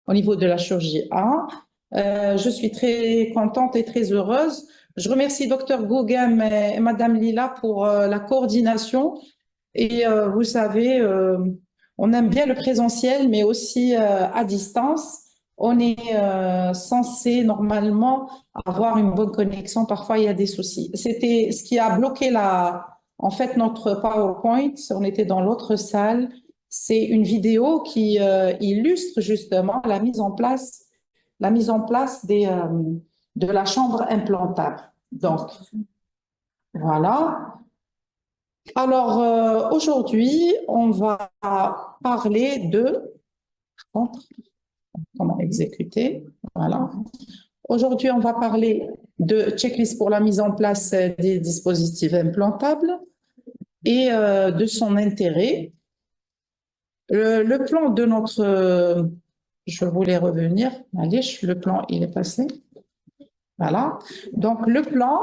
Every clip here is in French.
au niveau de la chirurgie A. Je suis très contente et très heureuse. Je remercie Dr Gougem et Madame Lila pour la coordination. Et vous savez, on aime bien le présentiel, mais aussi à distance. On est censé normalement avoir une bonne connexion. Parfois, il y a des soucis. C'était ce qui a bloqué en fait, notre PowerPoint. On était dans l'autre salle. C'est une vidéo qui illustre justement la mise en place de la chambre implantable. Donc, voilà. Alors, aujourd'hui, on va parler de comment exécuter. Voilà. Aujourd'hui, on va parler de checklist pour la mise en place des dispositifs implantables et de son intérêt. Le plan de notre... je voulais revenir. Allez, le plan, il est passé. Voilà. Donc, le plan,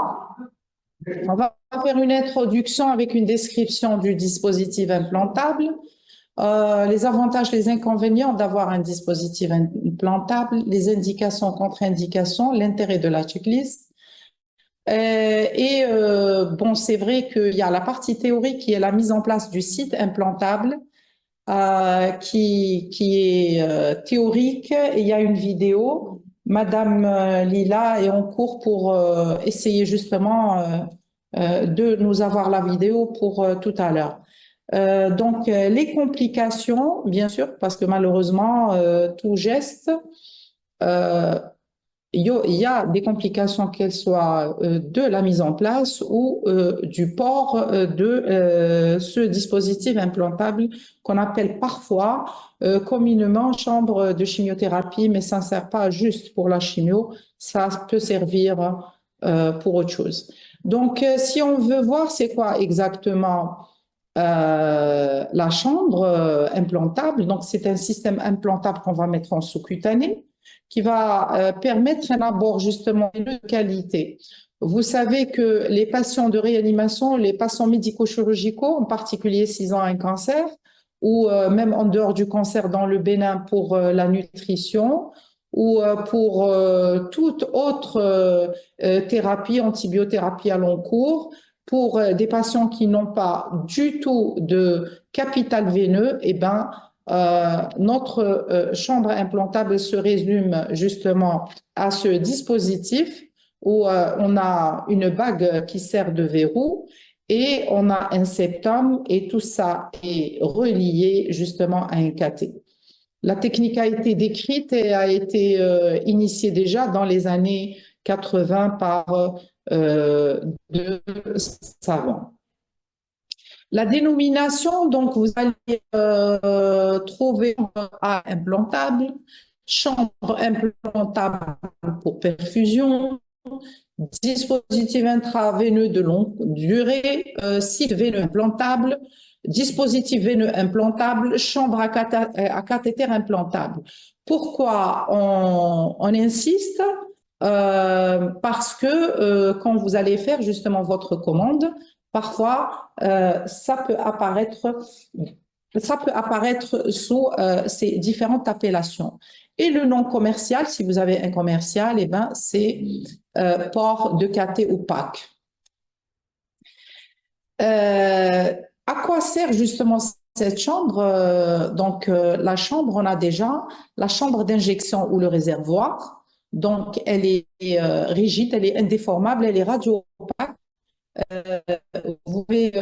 on va faire une introduction avec une description du dispositif implantable, les avantages, les inconvénients d'avoir un dispositif implantable, les indications, contre-indications, l'intérêt de la checklist. Bon, c'est vrai qu'il y a la partie théorique qui est la mise en place du site implantable, qui est théorique. Et il y a une vidéo. Madame Lila est en cours pour essayer justement de nous avoir la vidéo pour tout à l'heure. Donc, les complications, bien sûr, parce que malheureusement, tout geste, il y a des complications, qu'elles soient de la mise en place ou du port de ce dispositif implantable qu'on appelle parfois communément chambre de chimiothérapie, mais ça ne sert pas juste pour la chimio, ça peut servir pour autre chose. Donc, si on veut voir c'est quoi exactement la chambre implantable, donc c'est un système implantable qu'on va mettre en sous-cutané qui va permettre un abord justement de qualité. Vous savez que les patients de réanimation, les patients médico-chirurgicaux, en particulier s'ils ont un cancer, ou même en dehors du cancer dans le Bénin pour la nutrition, ou pour toute autre thérapie, antibiothérapie à long cours, pour des patients qui n'ont pas du tout de capital veineux, eh ben, notre chambre implantable se résume justement à ce dispositif où on a une bague qui sert de verrou et on a un septum et tout ça est relié justement à un cathé. La technique a été décrite et a été initiée déjà dans les années 80 par deux savants. La dénomination, donc vous allez trouver A implantable, chambre implantable pour perfusion, dispositif intraveineux de longue durée, site veineux implantable, dispositif veineux implantable, chambre à cathéter implantable. Pourquoi on insiste parce que quand vous allez faire justement votre commande, parfois ça peut apparaître sous ces différentes appellations. Et le nom commercial, si vous avez un commercial, eh ben, c'est port de cathé opaque. À quoi sert justement cette chambre? Donc, la chambre, on a déjà la chambre d'injection ou le réservoir. Donc, elle est rigide, elle est indéformable, elle est radio-opaque. Vous pouvez,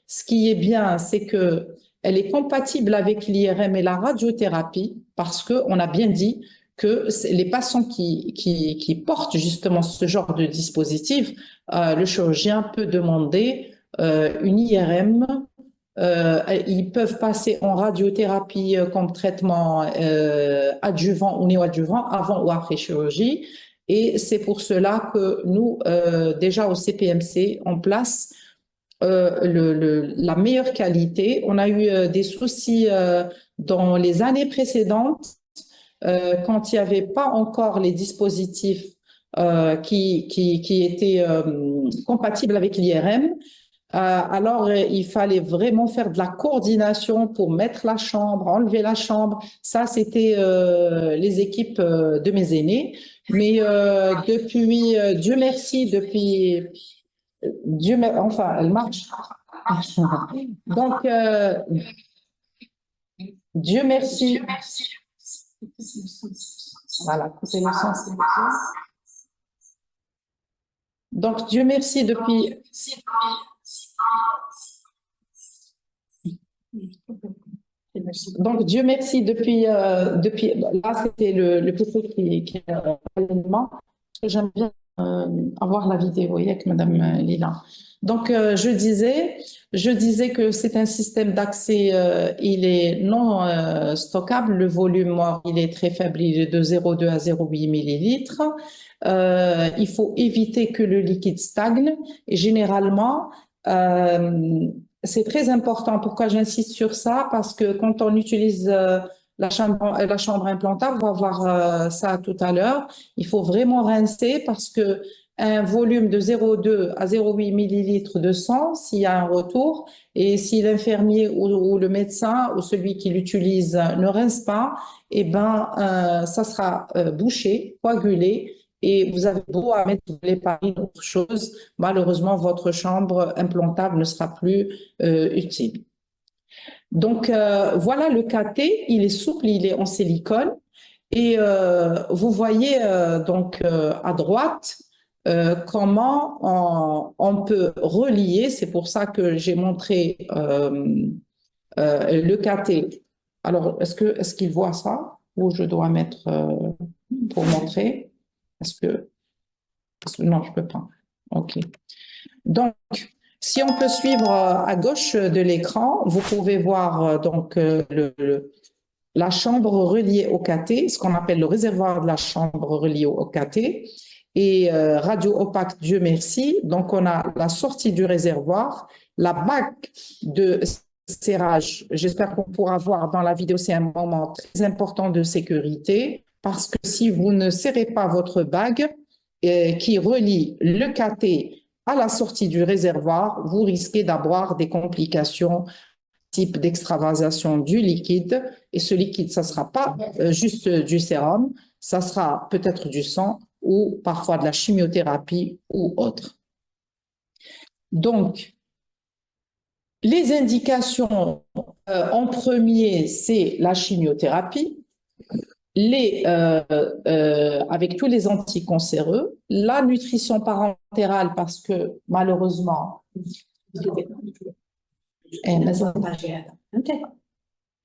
ce qui est bien, c'est que elle est compatible avec l'IRM et la radiothérapie parce qu'on a bien dit que les patients qui portent justement ce genre de dispositif, le chirurgien peut demander une IRM. Ils peuvent passer en radiothérapie comme traitement adjuvant ou néoadjuvant avant ou après chirurgie. Et c'est pour cela que nous, déjà au CPMC, on place la meilleure qualité. On a eu des soucis dans les années précédentes quand il n'y avait pas encore les dispositifs qui étaient compatibles avec l'IRM. Alors, il fallait vraiment faire de la coordination pour mettre la chambre, enlever la chambre. Ça, c'était les équipes de mes aînés. Mais depuis, Dieu merci, depuis enfin, elle marche. Donc, Dieu merci. Voilà, coupez le son, s'il vous plaît. Donc, Dieu merci depuis. Donc, Dieu merci depuis là, c'était le PC qui est allemand. J'aime bien avoir la vidéo avec Madame Lila. Donc, je disais que c'est un système d'accès, il est non stockable. Le volume mort, il est très faible, il est de 0,2 à 0,8 millilitres. Il faut éviter que le liquide stagne. Et généralement, c'est très important. Pourquoi j'insiste sur ça? Parce que quand on utilise la chambre implantable, on va voir ça tout à l'heure. Il faut vraiment rincer parce que un volume de 0,2 à 0,8 millilitres de sang, s'il y a un retour, et si l'infirmier ou le médecin ou celui qui l'utilise ne rince pas, eh ben, ça sera bouché, coagulé, et vous avez beau à mettre de l'héparine ou autre chose, malheureusement, votre chambre implantable ne sera plus utile. Donc, voilà le cathé, il est souple, il est en silicone. Et vous voyez donc à droite comment on peut relier, c'est pour ça que j'ai montré le cathé. Alors, est-ce qu'il voit ça? Ou je dois mettre pour montrer? Non, je peux pas. OK. Donc, si on peut suivre à gauche de l'écran, vous pouvez voir donc la chambre reliée au cathé, ce qu'on appelle le réservoir de la chambre reliée au cathé, et radio opaque, Dieu merci. Donc, on a la sortie du réservoir, la bague de serrage. J'espère qu'on pourra voir dans la vidéo, c'est un moment très important de sécurité, parce que si vous ne serrez pas votre bague qui relie le cathé à la sortie du réservoir, vous risquez d'avoir des complications type d'extravasation du liquide. Et ce liquide, ça ne sera pas juste du sérum, ça sera peut-être du sang ou parfois de la chimiothérapie ou autre. Donc, les indications en premier, c'est la chimiothérapie, avec tous les anticancéreux, la nutrition parentérale parce que malheureusement,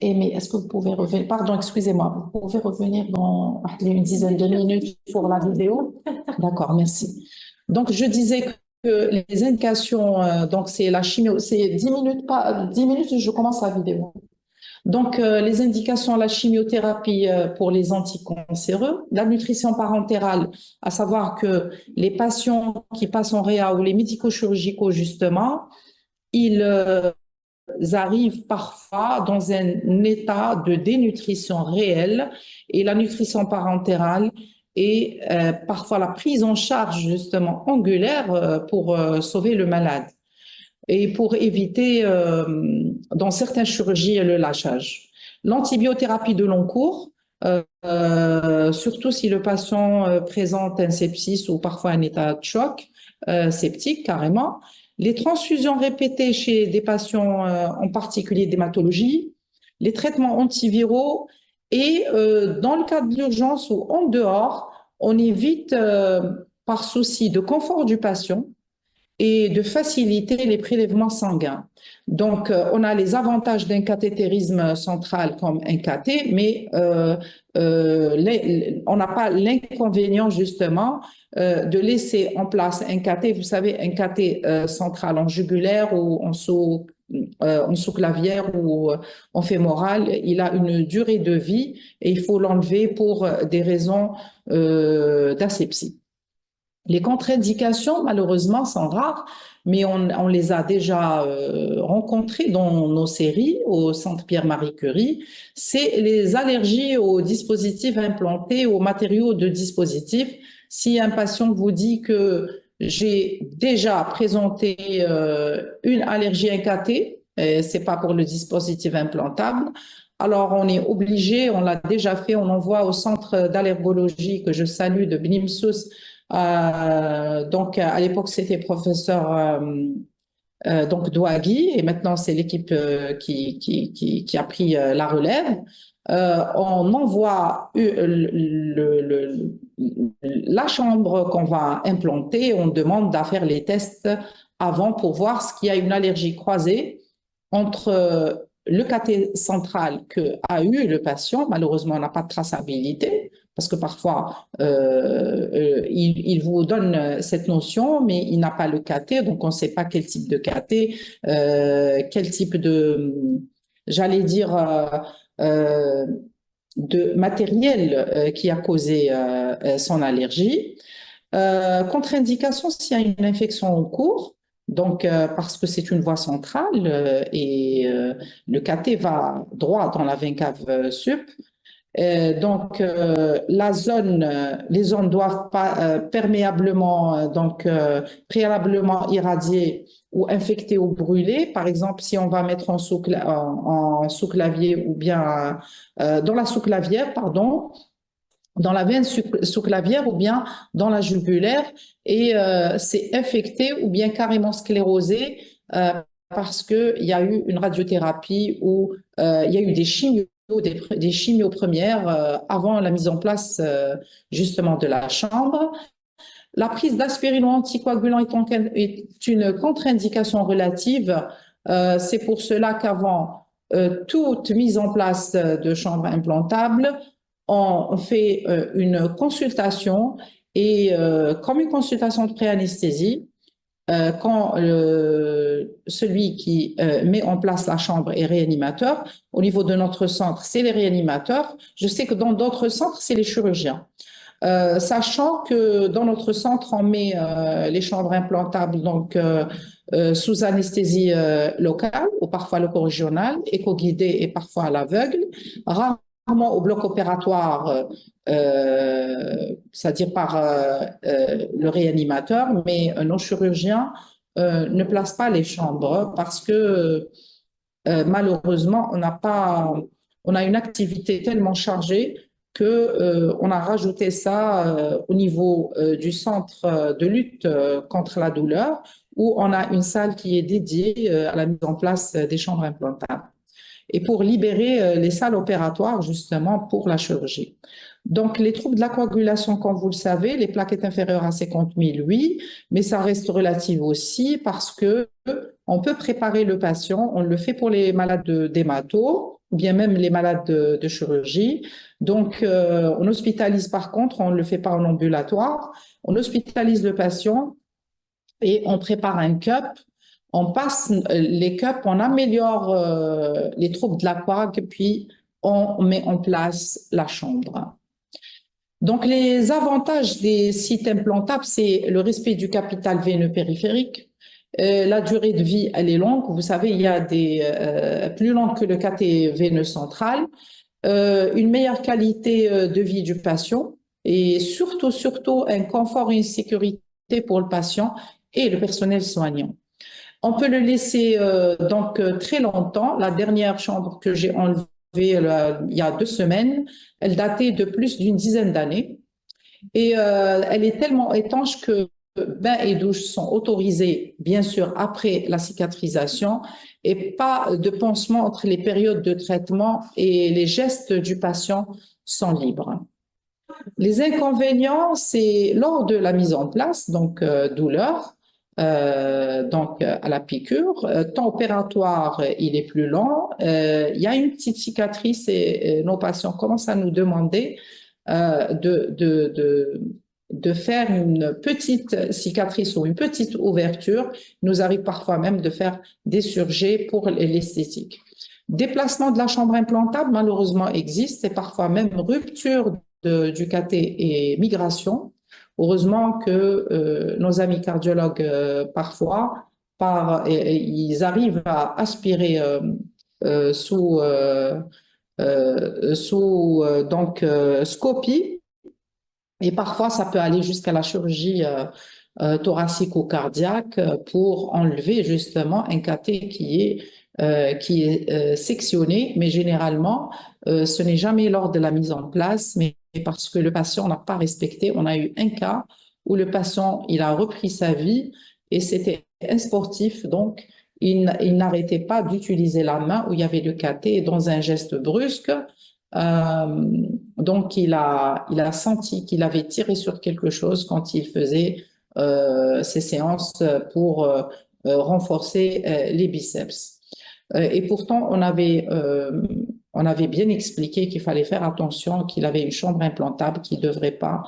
mais est-ce que vous pouvez revenir? Pardon, excusez-moi, vous pouvez revenir dans une dizaine de minutes pour la vidéo? D'accord, merci. Donc, je disais que les indications, donc c'est la chimio, c'est 10 minutes, pas 10 minutes, je commence la vidéo. Donc, les indications, la chimiothérapie pour les anticancéreux, la nutrition parentérale, à savoir que les patients qui passent en réa ou les médico-chirurgicaux, justement, ils arrivent parfois dans un état de dénutrition réelle et la nutrition parentérale et parfois la prise en charge justement angulaire pour sauver le malade et pour éviter dans certaines chirurgies le lâchage. L'antibiothérapie de long cours, surtout si le patient présente un sepsis ou parfois un état de choc septique carrément. Les transfusions répétées chez des patients, en particulier d'hématologie, les traitements antiviraux et dans le cas de l'urgence ou en dehors, on évite par souci de confort du patient et de faciliter les prélèvements sanguins. Donc, on a les avantages d'un cathétérisme central comme un cathé, mais on n'a pas l'inconvénient justement de laisser en place un cathé, vous savez, un cathé central en jugulaire ou en sous-clavière ou en fémoral, il a une durée de vie et il faut l'enlever pour des raisons d'asepsie. Les contre-indications, malheureusement, sont rares, mais on les a déjà rencontrées dans nos séries au Centre Pierre-Marie Curie. C'est les allergies aux dispositifs implantés, aux matériaux de dispositifs. Si un patient vous dit que j'ai déjà présenté une allergie NKT, c'est pas pour le dispositif implantable. Alors, on est obligé, on l'a déjà fait, on envoie au centre d'allergologie que je salue de Bnimsous. Donc, à l'époque, c'était professeur donc Douagui, et maintenant c'est l'équipe qui a pris la relève. On envoie la chambre qu'on va implanter, on demande à faire les tests avant pour voir s'il y a une allergie croisée entre le cathé central que a eu le patient. Malheureusement, on n'a pas de traçabilité parce que parfois, il vous donne cette notion, mais il n'a pas le cathé, donc on ne sait pas quel type de cathé, quel type de, j'allais dire, euh, de matériel qui a causé son allergie. Contre-indication s'il y a une infection en cours, donc parce que c'est une voie centrale et le cathé va droit dans la veine cave sup. Donc, les zones doivent pas perméablement, préalablement irradier ou infecter ou brûler. Par exemple, si on va mettre en sous-clavier ou bien dans la sous-clavière, pardon, dans la veine sous-clavière ou bien dans la jugulaire, et c'est infecté ou bien carrément sclérosé parce qu'il y a eu une radiothérapie ou il y a eu des chimios, des chimios premières avant la mise en place justement de la chambre. La prise d'aspirine ou anticoagulant est une contre-indication relative. C'est pour cela qu'avant toute mise en place de chambre implantable, on fait une consultation et comme une consultation de pré-anesthésie, quand celui qui met en place la chambre est réanimateur, au niveau de notre centre, c'est les réanimateurs. Je sais que dans d'autres centres, c'est les chirurgiens. Sachant que dans notre centre, on met les chambres implantables donc sous anesthésie locale ou parfois loco-régionale, éco-guidée et parfois à l'aveugle, rarement au bloc opératoire, c'est-à-dire par le réanimateur, mais nos chirurgiens ne placent pas les chambres parce que malheureusement, on a une activité tellement chargée que on a rajouté ça au niveau du centre de lutte contre la douleur, où on a une salle qui est dédiée à la mise en place des chambres implantables et pour libérer les salles opératoires justement pour la chirurgie. Donc, les troubles de la coagulation, comme vous le savez, les plaquettes inférieures à 50 000, oui, mais ça reste relatif aussi parce que on peut préparer le patient, on le fait pour les malades d'hémato, ou bien même les malades de chirurgie. Donc, on hospitalise par contre, on ne le fait pas en ambulatoire, on hospitalise le patient et on prépare un cup, on passe les cups, on améliore les troubles de la coag, puis on met en place la chambre. Donc, les avantages des sites implantables, c'est le respect du capital veineux périphérique. La durée de vie, elle est longue. Vous savez, il y a des plus longues que le cathé veineux central. Une meilleure qualité de vie du patient et surtout, un confort et une sécurité pour le patient et le personnel soignant. On peut le laisser donc très longtemps. La dernière chambre que j'ai enlevée il y a 2 semaines, elle datait de plus d'une dizaine d'années. Et elle est tellement étanche que bains et douches sont autorisés, bien sûr, après la cicatrisation et pas de pansement entre les périodes de traitement et les gestes du patient sont libres. Les inconvénients, c'est lors de la mise en place, donc douleur, donc à la piqûre, temps opératoire, il est plus long. Il y a une petite cicatrice et nos patients commencent à nous demander euh, de, de, de, de faire une petite cicatrice ou une petite ouverture. Il nous arrive parfois même de faire des surgies pour l'esthétique. Déplacement de la chambre implantable, malheureusement, existe et parfois même rupture du cathé et migration. Heureusement que nos amis cardiologues, parfois, ils arrivent à aspirer sous donc scopie et parfois ça peut aller jusqu'à la chirurgie thoracique ou cardiaque pour enlever justement un cathé qui est sectionné, mais généralement, ce n'est jamais lors de la mise en place, mais parce que le patient n'a pas respecté. On a eu un cas où le patient, il a repris sa vie et c'était un sportif, donc il n'arrêtait pas d'utiliser la main où il y avait le cathé dans un geste brusque. Donc, il a senti qu'il avait tiré sur quelque chose quand il faisait ces séances pour renforcer les biceps. Et pourtant, on avait bien expliqué qu'il fallait faire attention, qu'il avait une chambre implantable, qu'il ne devrait pas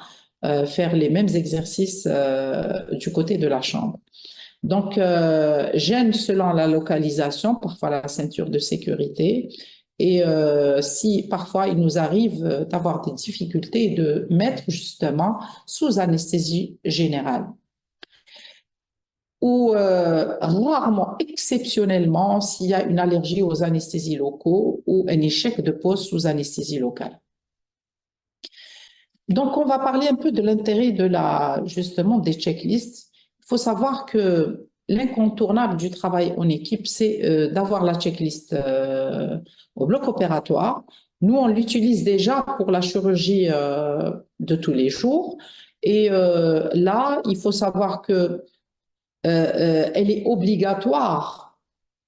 faire les mêmes exercices du côté de la chambre. Donc, gêne selon la localisation, parfois la ceinture de sécurité. Et si parfois il nous arrive d'avoir des difficultés de mettre justement sous anesthésie générale. Ou rarement, exceptionnellement, s'il y a une allergie aux anesthésies locaux ou un échec de pose sous anesthésie locale. Donc, on va parler un peu de l'intérêt justement des checklists. Il faut savoir que l'incontournable du travail en équipe, c'est d'avoir la checklist au bloc opératoire. Nous, on l'utilise déjà pour la chirurgie de tous les jours. Et là, il faut savoir que elle est obligatoire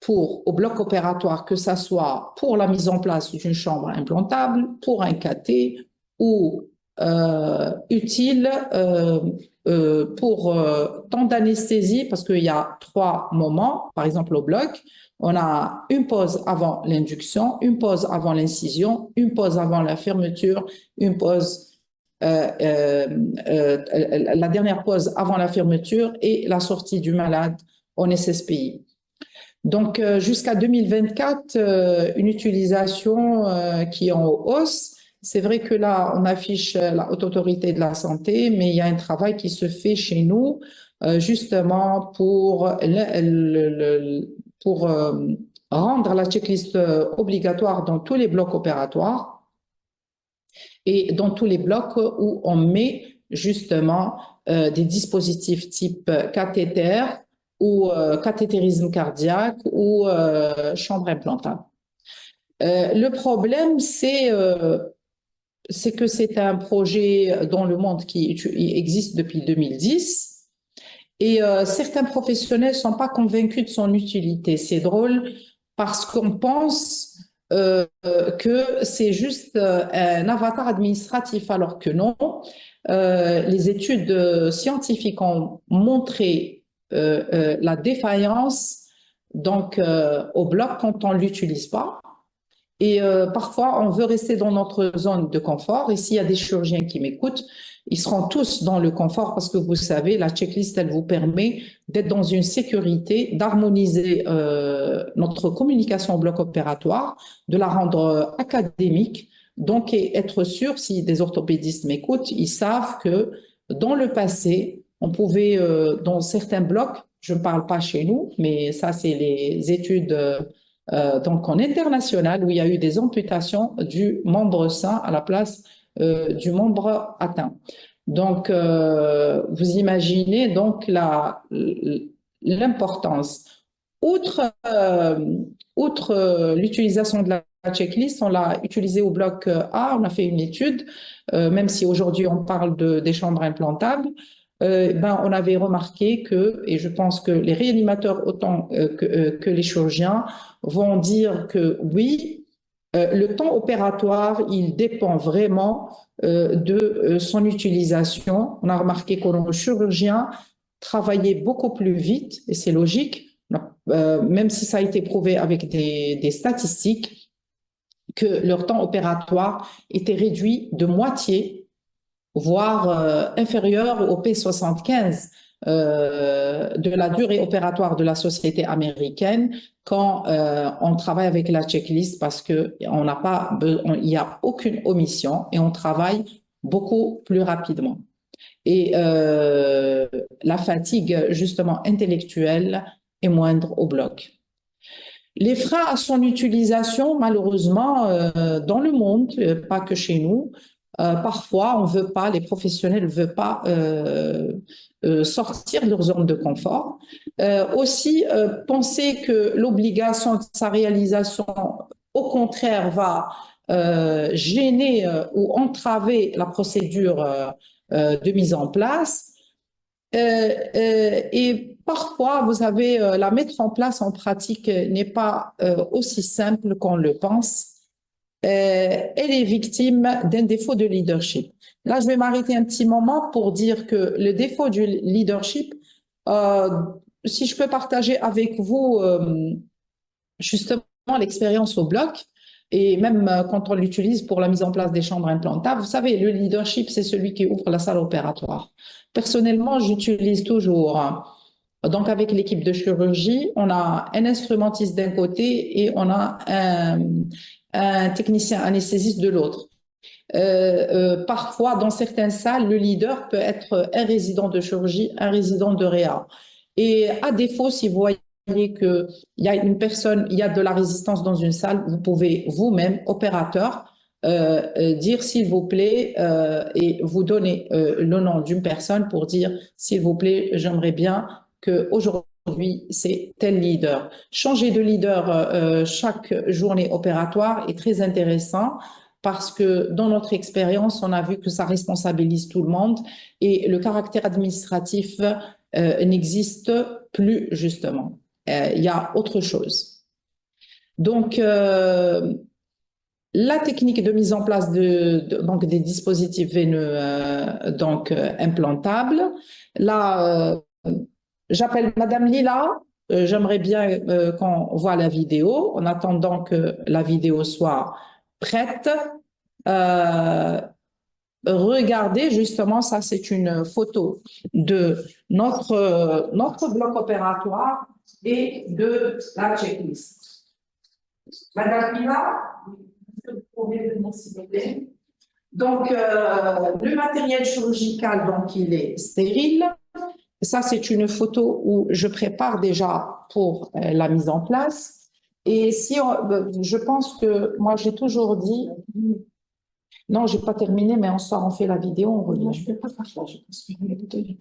au bloc opératoire, que ce soit pour la mise en place d'une chambre implantable, pour un cathé ou utile pour temps d'anesthésie, parce qu'il y a 3 moments, par exemple au bloc, on a une pause avant l'induction, une pause avant l'incision, une pause avant la fermeture, une pause la dernière pause avant la fermeture et la sortie du malade en SSPI. Donc, jusqu'à 2024, une utilisation qui est en hausse. C'est vrai que là, on affiche la Haute Autorité de la Santé, mais il y a un travail qui se fait chez nous justement pour rendre la checklist obligatoire dans tous les blocs opératoires et dans tous les blocs où on met justement des dispositifs type cathéter ou cathétérisme cardiaque ou chambre implantable. Le problème, c'est que c'est un projet dans le monde qui existe depuis 2010 et certains professionnels ne sont pas convaincus de son utilité. C'est drôle parce qu'on pense que c'est juste un avatar administratif, alors que non. Les études scientifiques ont montré la défaillance donc au bloc quand on ne l'utilise pas. Et parfois, on veut rester dans notre zone de confort. Et s'il y a des chirurgiens qui m'écoutent, ils seront tous dans le confort parce que vous savez, la checklist, elle vous permet d'être dans une sécurité, d'harmoniser notre communication au bloc opératoire, de la rendre académique. Donc, et être sûr, si des orthopédistes m'écoutent, ils savent que dans le passé, on pouvait, dans certains blocs, je ne parle pas chez nous, mais ça, c'est les études donc en international, où il y a eu des amputations du membre sain à la place du membre atteint. Donc, vous imaginez donc l'importance. Outre l'utilisation de la checklist, on l'a utilisée au bloc A, on a fait une étude, même si aujourd'hui on parle des chambres implantables, on avait remarqué que, et je pense que les réanimateurs autant que les chirurgiens vont dire que oui, le temps opératoire, il dépend vraiment de son utilisation. On a remarqué que nos chirurgiens travaillaient beaucoup plus vite, et c'est logique, même si ça a été prouvé avec des statistiques, que leur temps opératoire était réduit de moitié, voire inférieur au P75 de la durée opératoire de la société américaine quand on travaille avec la checklist parce qu'il n'y a aucune omission et on travaille beaucoup plus rapidement. Et la fatigue justement intellectuelle est moindre au bloc. Les freins à son utilisation, malheureusement, dans le monde, pas que chez nous, parfois, on veut pas, les professionnels ne veulent pas sortir de leur zone de confort. Aussi, penser que l'obligation de sa réalisation, au contraire, va gêner ou entraver la procédure de mise en place. Et parfois, vous savez, la mettre en place en pratique n'est pas aussi simple qu'on le pense. Elle est victime d'un défaut de leadership. Là, je vais m'arrêter un petit moment pour dire que le défaut du leadership, euh, si je peux partager avec vous justement l'expérience au bloc, et même quand on l'utilise pour la mise en place des chambres implantables, vous savez, le leadership, c'est celui qui ouvre la salle opératoire. Personnellement, j'utilise toujours. Donc, avec l'équipe de chirurgie, on a un instrumentiste d'un côté et on a un technicien anesthésiste de l'autre. Parfois, dans certaines salles, le leader peut être un résident de chirurgie, un résident de réa. Et à défaut, si vous voyez qu'il y a une personne, il y a de la résistance dans une salle, vous pouvez vous-même, opérateur, dire s'il vous plaît et vous donner le nom d'une personne pour dire s'il vous plaît, j'aimerais bien que aujourd'hui c'est tel leader. Changer de leader chaque journée opératoire est très intéressant parce que dans notre expérience, on a vu que ça responsabilise tout le monde et le caractère administratif n'existe plus justement. Il y a autre chose. Donc, la technique de mise en place donc des dispositifs veineux implantables. Là, j'appelle Madame Lila. J'aimerais bien qu'on voit la vidéo. En attendant que la vidéo soit prête, regardez justement, ça c'est une photo de notre bloc opératoire et de la checklist. Madame Lila, vous pouvez venir s'il vous plaît. Donc, le matériel chirurgical, donc, il est stérile. Ça, c'est une photo où je prépare déjà pour la mise en place. Et si je pense que moi, j'ai toujours dit, non, je n'ai pas terminé, mais on sort, on fait la vidéo, on revient. Je ne peux pas faire ça, je pense que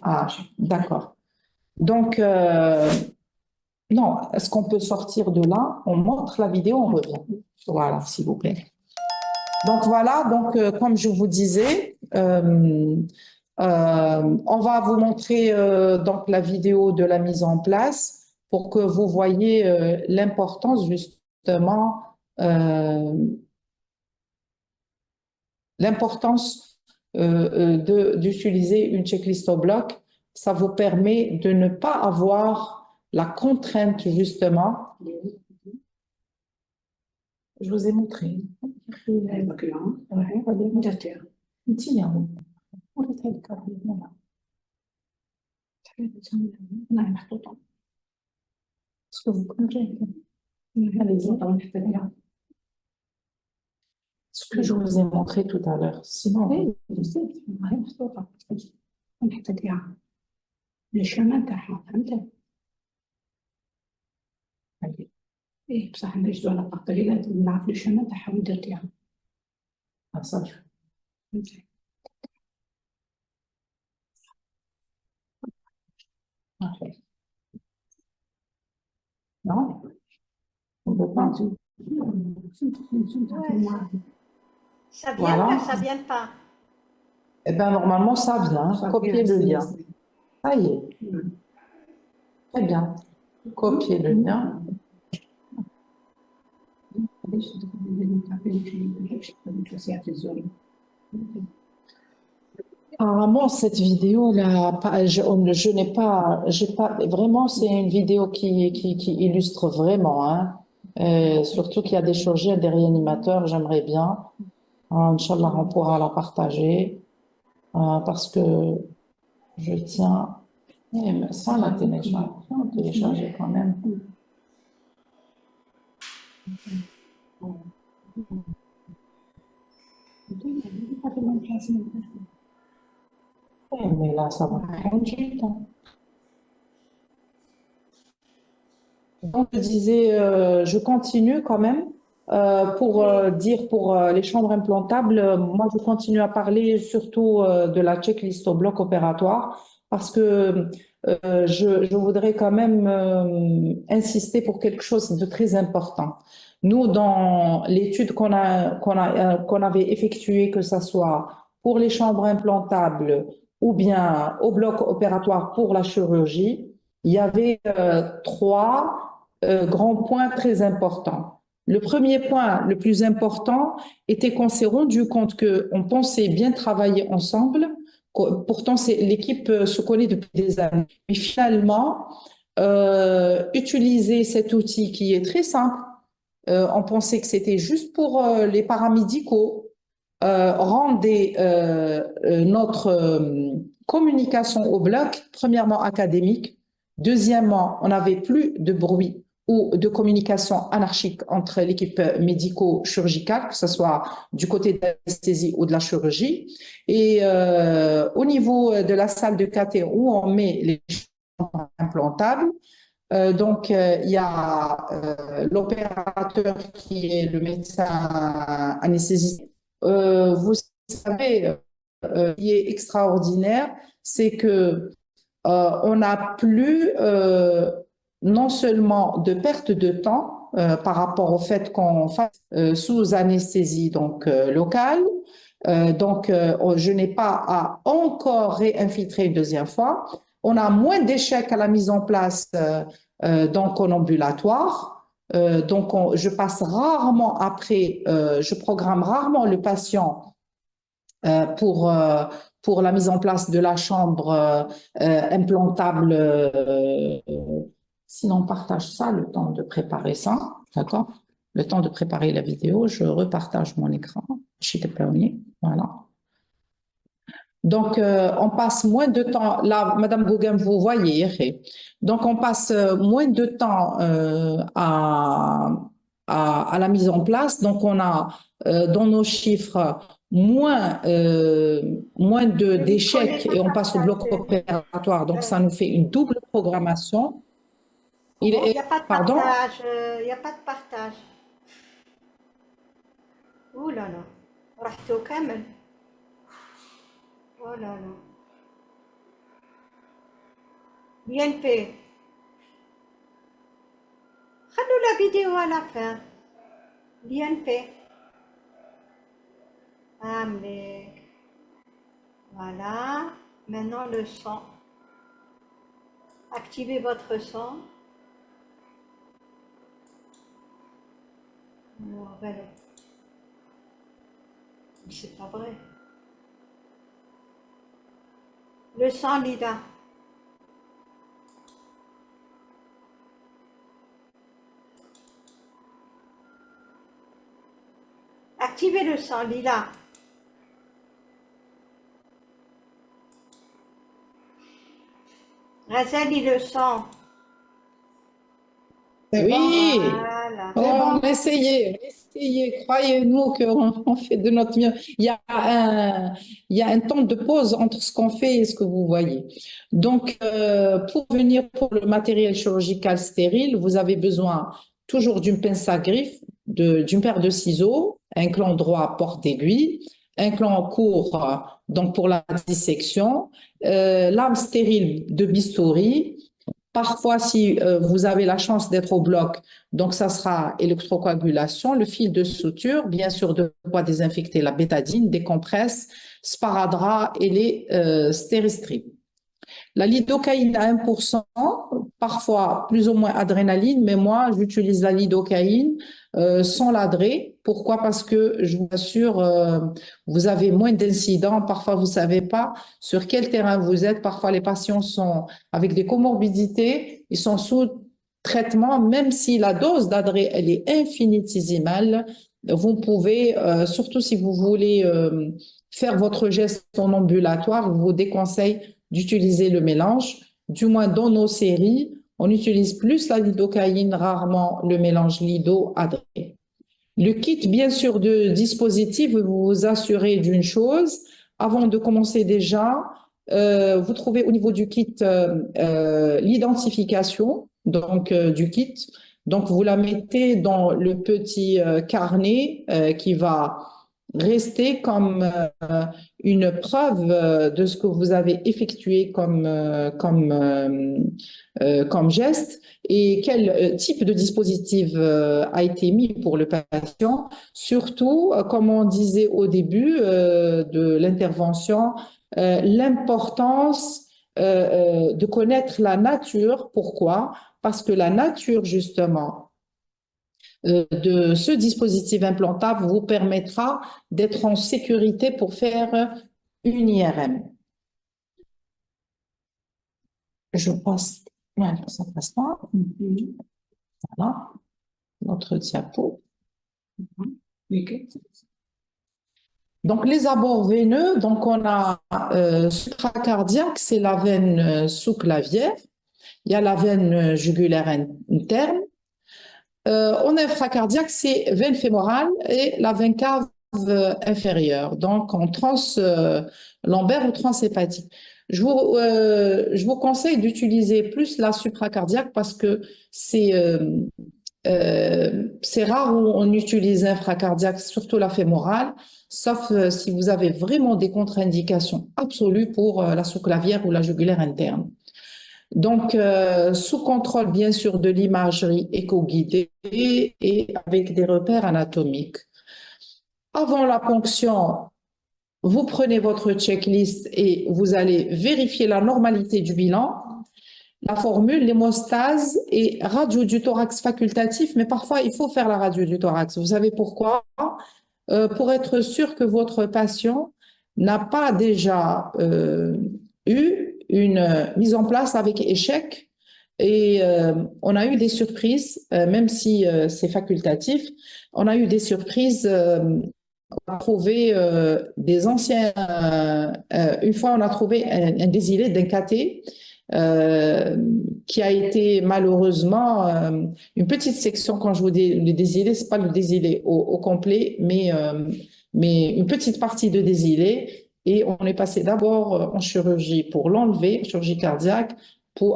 ah, d'accord. Donc, non, est-ce qu'on peut sortir de là? On montre la vidéo, on revient. Voilà, s'il vous plaît. Donc voilà, donc comme je vous disais, on va vous montrer donc la vidéo de la mise en place pour que vous voyez l'importance justement l'importance d'utiliser une checklist au bloc. Ça vous permet de ne pas avoir la contrainte justement. Je vous ai montré. Ce que je vous ai montré tout à l'heure. Sinon, ايه بصح نجدو على خاطر الا نعرف لو شومان تاعها وين درتيها صح. Non, on ne peut pas. Ça vient, Voilà. ça vient pas. Eh bien, normalement, ça vient. Copier le lien. Ça y est. Très bien. Copier le lien. Apparemment, cette vidéo-là, je n'ai pas, vraiment, c'est une vidéo qui illustre vraiment, hein. Surtout qu'il y a des chirurgiens, des réanimateurs, j'aimerais bien. Inch'Allah, on pourra la partager parce que je tiens. Mais ça, la télécharger quand même. Mais là, ça va prendre du temps. Donc, je disais, je continue quand même. Dire pour les chambres implantables, moi je continue à parler surtout de la checklist au bloc opératoire parce que je voudrais quand même insister pour quelque chose de très important. Nous, dans l'étude qu'on avait effectuée, que ce soit pour les chambres implantables ou bien au bloc opératoire pour la chirurgie, il y avait trois grands points très importants. Le premier point, le plus important, était qu'on s'est rendu compte qu'on pensait bien travailler ensemble. Pourtant, l'équipe se connaît depuis des années. Mais finalement, utiliser cet outil qui est très simple, on pensait que c'était juste pour les paramédicaux, rendait notre communication au bloc, premièrement académique, deuxièmement, on n'avait plus de bruit ou de communication anarchique entre l'équipe médico-chirurgicale, que ce soit du côté de l'anesthésie ou de la chirurgie. Et au niveau de la salle de cathé où on met les chambres implantables, il y a l'opérateur qui est le médecin anesthésiste. Vous savez, ce qui est extraordinaire, c'est que on n'a plus non seulement de perte de temps par rapport au fait qu'on fasse sous anesthésie locale, je n'ai pas à encore réinfiltrer une deuxième fois. On a moins d'échecs à la mise en place en ambulatoire. Je passe rarement après, je programme rarement le patient pour la mise en place de la chambre implantable. Sinon, on partage ça, le temps de préparer ça, d'accord? Le temps de préparer la vidéo, je repartage mon écran. Voilà. Donc, on passe moins de temps, là, Madame Gauguin, vous voyez, donc on passe moins de temps à la mise en place. Donc, on a dans nos chiffres moins d'échecs et on passe au bloc opératoire. Donc, ça nous fait une double programmation. Il n'y a pas de Pardon? partage. Il n'y a pas de partage. Ouh là là. رحتوا كامل. Oh là là. BNP. خلوا la vidéo à la fin. BNP. Amlek. Voilà. Maintenant le son. Activez votre son. Oh, belle. Mais c'est pas vrai. Le sang, Lida. Activez le sang, Lila. Razali, le sang. Oui, Voilà. on a essayé, croyez-nous qu'on fait de notre mieux. Il y a un temps de pause entre ce qu'on fait et ce que vous voyez. Donc, pour venir pour le matériel chirurgical stérile, vous avez besoin toujours d'une pince à griffe, d'une paire de ciseaux, un clan droit porte-aiguille, un clan court donc pour la dissection, lame stérile de bistouri. Parfois, si vous avez la chance d'être au bloc, donc ça sera électrocoagulation, le fil de suture, bien sûr de quoi désinfecter la bétadine, des compresses, sparadrap et les stéristrips. La lidocaïne à 1%, parfois plus ou moins adrénaline, mais moi, j'utilise la lidocaïne sans l'adré. Pourquoi? Parce que je vous assure, vous avez moins d'incidents. Parfois, vous ne savez pas sur quel terrain vous êtes. Parfois, les patients sont avec des comorbidités, ils sont sous traitement, même si la dose d'adré, elle est infinitésimale. Vous pouvez, surtout si vous voulez faire votre geste en ambulatoire, je vous déconseille d'utiliser le mélange. Du moins, dans nos séries, on utilise plus la lidocaïne, rarement le mélange lido-adré. Le kit, bien sûr, de dispositif, vous vous assurez d'une chose. Avant de commencer déjà, vous trouvez au niveau du kit l'identification du kit. Donc, vous la mettez dans le petit carnet qui va rester comme une preuve de ce que vous avez effectué comme geste et quel type de dispositif a été mis pour le patient. Surtout, comme on disait au début de l'intervention, l'importance de connaître la nature. Pourquoi? Parce que la nature, justement, de ce dispositif implantable vous permettra d'être en sécurité pour faire une IRM. Je passe, ouais, ça passe pas. Voilà, notre diapo. Donc, les abords veineux, donc on a supracardiaque, c'est la veine sous-clavière. Il y a la veine jugulaire interne. En infracardiaque, c'est veine fémorale et la veine cave inférieure, donc en lombaire ou transhépatique. Je vous conseille d'utiliser plus la supracardiaque parce que c'est rare où on utilise infracardiaque, surtout la fémorale, sauf si vous avez vraiment des contre-indications absolues pour la sous-clavière ou la jugulaire interne. Donc, sous contrôle, bien sûr, de l'imagerie éco-guidée et avec des repères anatomiques. Avant la ponction, vous prenez votre checklist et vous allez vérifier la normalité du bilan, la formule, l'hémostase et radio du thorax facultatif, mais parfois, il faut faire la radio du thorax. Vous savez pourquoi? Pour être sûr que votre patient n'a pas déjà eu une mise en place avec échec et on a eu des surprises, même si c'est facultatif, on a eu des surprises. On a trouvé des anciens, une fois on a trouvé un désilé d'un cathé qui a été malheureusement une petite section. Quand je vous dis le désilé, c'est pas le désilé au complet, mais une petite partie de désilé. Et on est passé d'abord en chirurgie pour l'enlever, chirurgie cardiaque,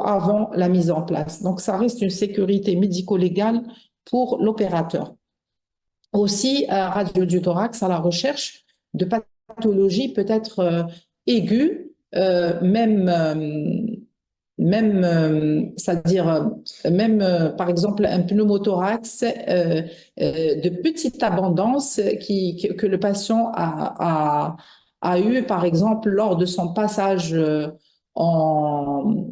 avant la mise en place. Donc, ça reste une sécurité médico-légale pour l'opérateur. Aussi, radio du thorax à la recherche de pathologies peut-être aiguës, c'est-à-dire par exemple un pneumothorax de petite abondance que le patient a eu, par exemple, lors de son passage en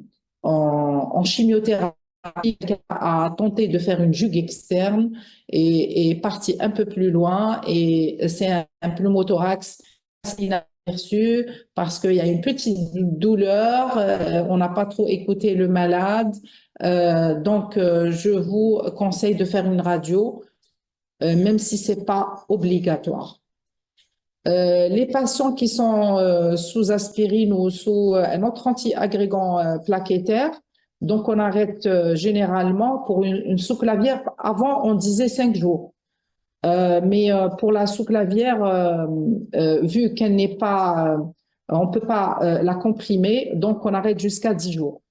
chimiothérapie, a tenté de faire une jugue externe et est parti un peu plus loin. Et c'est un pneumothorax inaperçu parce qu'il y a une petite douleur, on n'a pas trop écouté le malade. Donc, je vous conseille de faire une radio, même si ce n'est pas obligatoire. Les patients qui sont sous aspirine ou sous un autre antiagrégant plaquettaire, donc on arrête généralement pour une sous-clavière. Avant, on disait 5 jours. Mais pour la sous-clavière, vu qu'elle n'est pas, on ne peut pas la comprimer, donc on arrête jusqu'à 10 jours.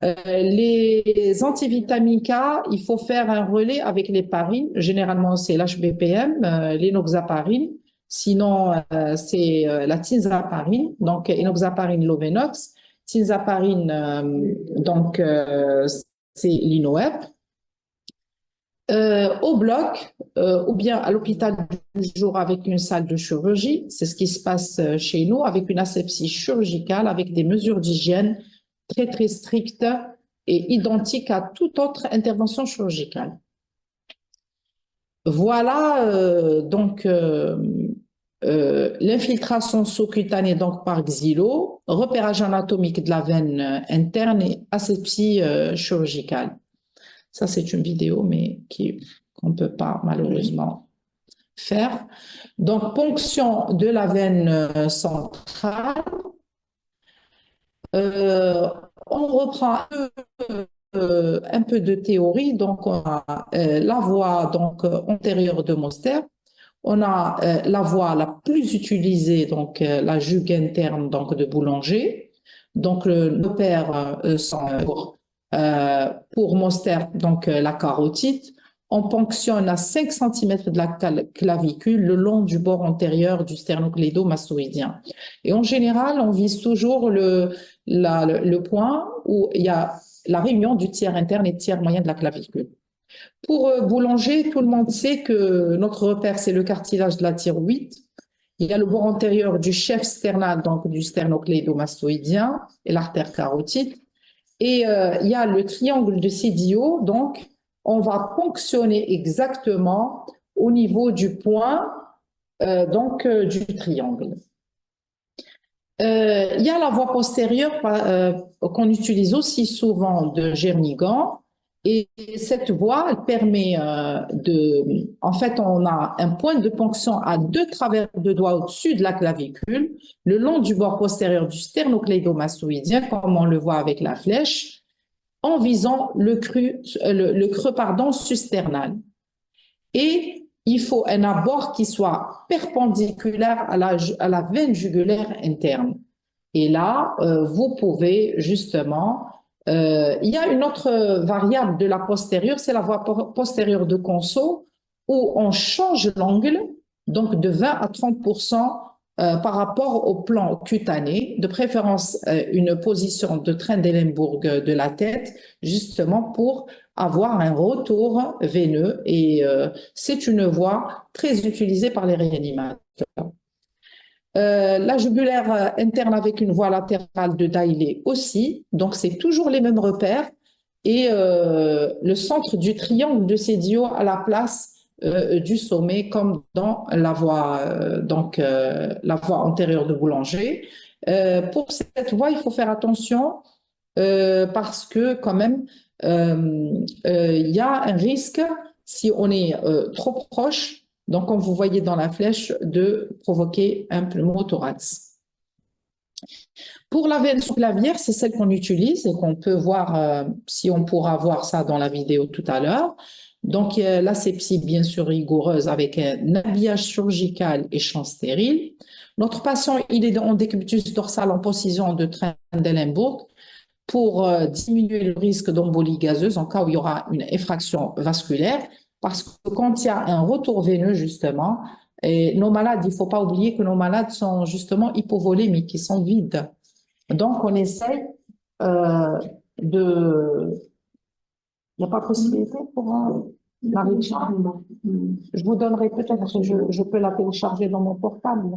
Les antivitamines K, il faut faire un relais avec l'héparine. Généralement, c'est l'HBPM, l'enoxaparine. Sinon, c'est la tinzaparine, donc enoxaparine Lovenox. Tinzaparine, donc c'est l'Inoep. Au bloc ou bien à l'hôpital du jour avec une salle de chirurgie, c'est ce qui se passe chez nous avec une asepsie chirurgicale, avec des mesures d'hygiène très très strictes et identiques à toute autre intervention chirurgicale. Voilà donc l'infiltration sous-cutanée donc par xylo, repérage anatomique de la veine interne et asepsie chirurgicale. Ça, c'est une vidéo, mais qu'on ne peut pas malheureusement faire. Donc, ponction de la veine centrale. On reprend un peu de théorie. Donc, on a la voie donc, antérieure de Moster. On a la voie la plus utilisée, donc la jugue interne donc, de Boulanger. Donc, le père sans Pour Monster, donc la carotide, on ponctionne à 5 cm de la clavicule le long du bord antérieur du sternocléido-mastoïdien. Et en général, on vise toujours le point où il y a la réunion du tiers interne et tiers moyen de la clavicule. Pour Boulanger, tout le monde sait que notre repère, c'est le cartilage de la thyroïde. Il y a le bord antérieur du chef sternal, donc du sternocléido-mastoïdien et l'artère carotide. Et il y a le triangle de Sédio, donc on va ponctionner exactement au niveau du point du triangle. Il y a la voie postérieure qu'on utilise aussi souvent de Jernigan. Et cette voie, elle permet en fait, on a un point de ponction à 2 travers de doigts au-dessus de la clavicule, le long du bord postérieur du sternocléidomastoïdien, comme on le voit avec la flèche, en visant le creux susternal. Et il faut un abord qui soit perpendiculaire à la veine jugulaire interne. Et là, vous pouvez justement... il y a une autre variable de la postérieure, c'est la voie postérieure de Conso, où on change l'angle, donc de 20 à 30% par rapport au plan cutané, de préférence une position de Trendelenburg de la tête, justement pour avoir un retour veineux. Et c'est une voie très utilisée par les réanimateurs. La jugulaire interne avec une voie latérale de Dailey aussi, donc c'est toujours les mêmes repères. Et le centre du triangle de Sédio à la place du sommet, comme dans la voie antérieure de Boulanger. Pour cette voie, il faut faire attention parce que quand même, il y a un risque, si on est trop proche, donc, comme vous voyez dans la flèche, de provoquer un pneumothorax. Pour la veine sous-clavière, c'est celle qu'on utilise et qu'on peut voir, si on pourra voir ça dans la vidéo tout à l'heure. Donc, l'asepsie, bien sûr, rigoureuse avec un habillage chirurgical et champ stérile. Notre patient, il est en décubitus dorsal en position de Trendelenburg pour diminuer le risque d'embolie gazeuse en cas où il y aura une effraction vasculaire. Parce que quand il y a un retour veineux, justement, et nos malades, il ne faut pas oublier que nos malades sont justement hypovolémiques, ils sont vides. Donc, on essaye de... Il n'y a pas possibilité pour la recharge. Je vous donnerai peut-être, je peux la télécharger dans mon portable.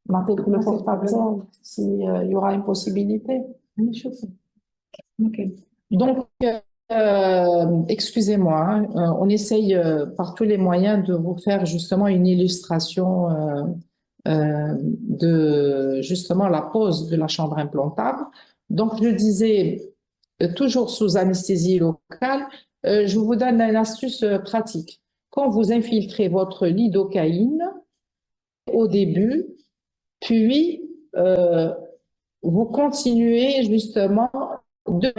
Le portable, s'il y aura une possibilité. Okay. Donc, excusez-moi, hein, on essaye par tous les moyens de vous faire justement une illustration de justement la pose de la chambre implantable. Donc, je disais, toujours sous anesthésie locale, je vous donne une astuce pratique. Quand vous infiltrez votre lidocaïne au début, puis vous continuez justement de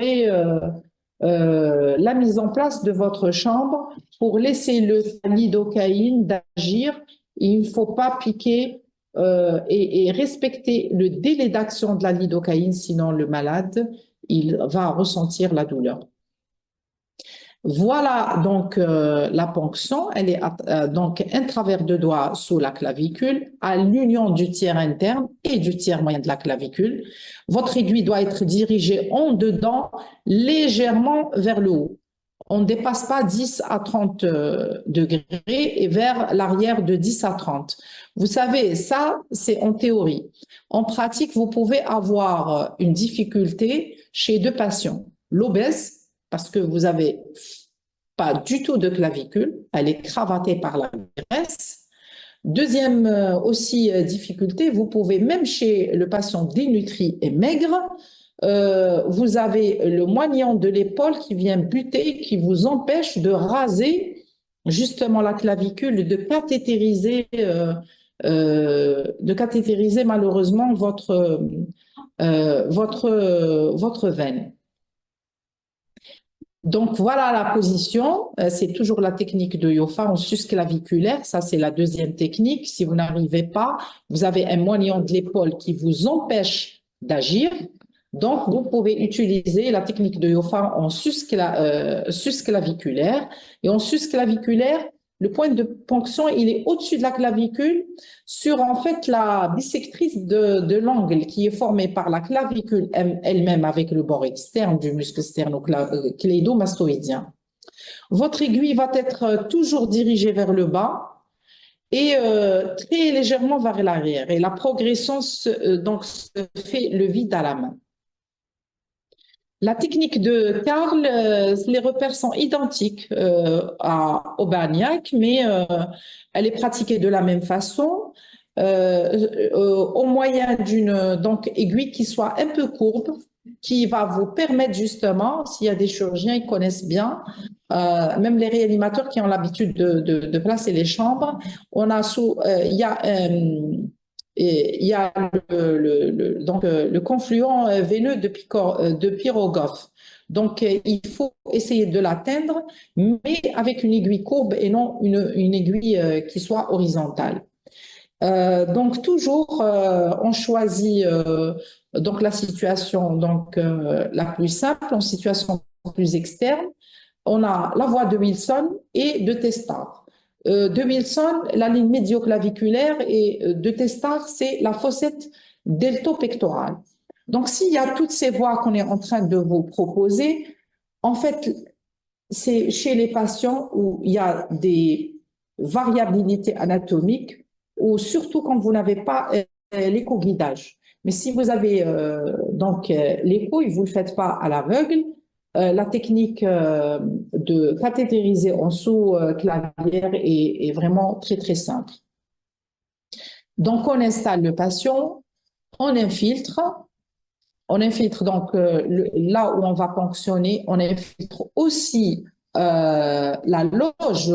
la mise en place de votre chambre pour laisser le lidocaïne d'agir. Il ne faut pas piquer et respecter le délai d'action de la lidocaïne, sinon le malade, il va ressentir la douleur. Voilà donc la ponction, elle est donc un travers de doigt sous la clavicule à l'union du tiers interne et du tiers moyen de la clavicule. Votre aiguille doit être dirigée en dedans, légèrement vers le haut. On ne dépasse pas 10 à 30 degrés et vers l'arrière de 10 à 30. Vous savez, ça, c'est en théorie. En pratique, vous pouvez avoir une difficulté chez 2 patients. L'obèse, parce que vous n'avez pas du tout de clavicule, elle est cravatée par la graisse. Deuxième aussi difficulté, vous pouvez, même chez le patient dénutri et maigre, vous avez le moignon de l'épaule qui vient buter, qui vous empêche de raser justement la clavicule, de cathétériser malheureusement votre veine. Donc, voilà la position. C'est toujours la technique de Yofa en susclaviculaire. Ça, c'est la deuxième technique. Si vous n'arrivez pas, vous avez un moignon de l'épaule qui vous empêche d'agir. Donc, vous pouvez utiliser la technique de Yofa en susclaviculaire. Et en susclaviculaire, le point de ponction, il est au-dessus de la clavicule sur, en fait, la bissectrice de l'angle qui est formée par la clavicule elle-même avec le bord externe du muscle sternocléido-mastoïdien. Votre aiguille va être toujours dirigée vers le bas et très légèrement vers l'arrière. Et la progression donc, se fait le vide à la main. La technique de Karl, les repères sont identiques au Bagnac, mais elle est pratiquée de la même façon, au moyen d'une donc aiguille qui soit un peu courbe, qui va vous permettre justement, s'il y a des chirurgiens, ils connaissent bien, même les réanimateurs qui ont l'habitude de placer les chambres, il y a donc, le confluent veineux de Pirogov. Donc, il faut essayer de l'atteindre, mais avec une aiguille courbe et non une aiguille qui soit horizontale. Donc, toujours, on choisit donc, la situation donc, la plus simple, en situation plus externe. On a la voie de Wilson et de Testard. De Wilson, la ligne médioclaviculaire et de Testard, c'est la fossette deltopectorale. Donc, s'il y a toutes ces voies qu'on est en train de vous proposer, en fait, c'est chez les patients où il y a des variabilités anatomiques ou surtout quand vous n'avez pas l'éco-guidage. Mais si vous avez donc l'écho et vous ne le faites pas à l'aveugle, la technique de cathétériser en sous-clavière est vraiment très, très simple. Donc, on installe le patient, on infiltre donc là où on va ponctionner, on infiltre aussi la loge,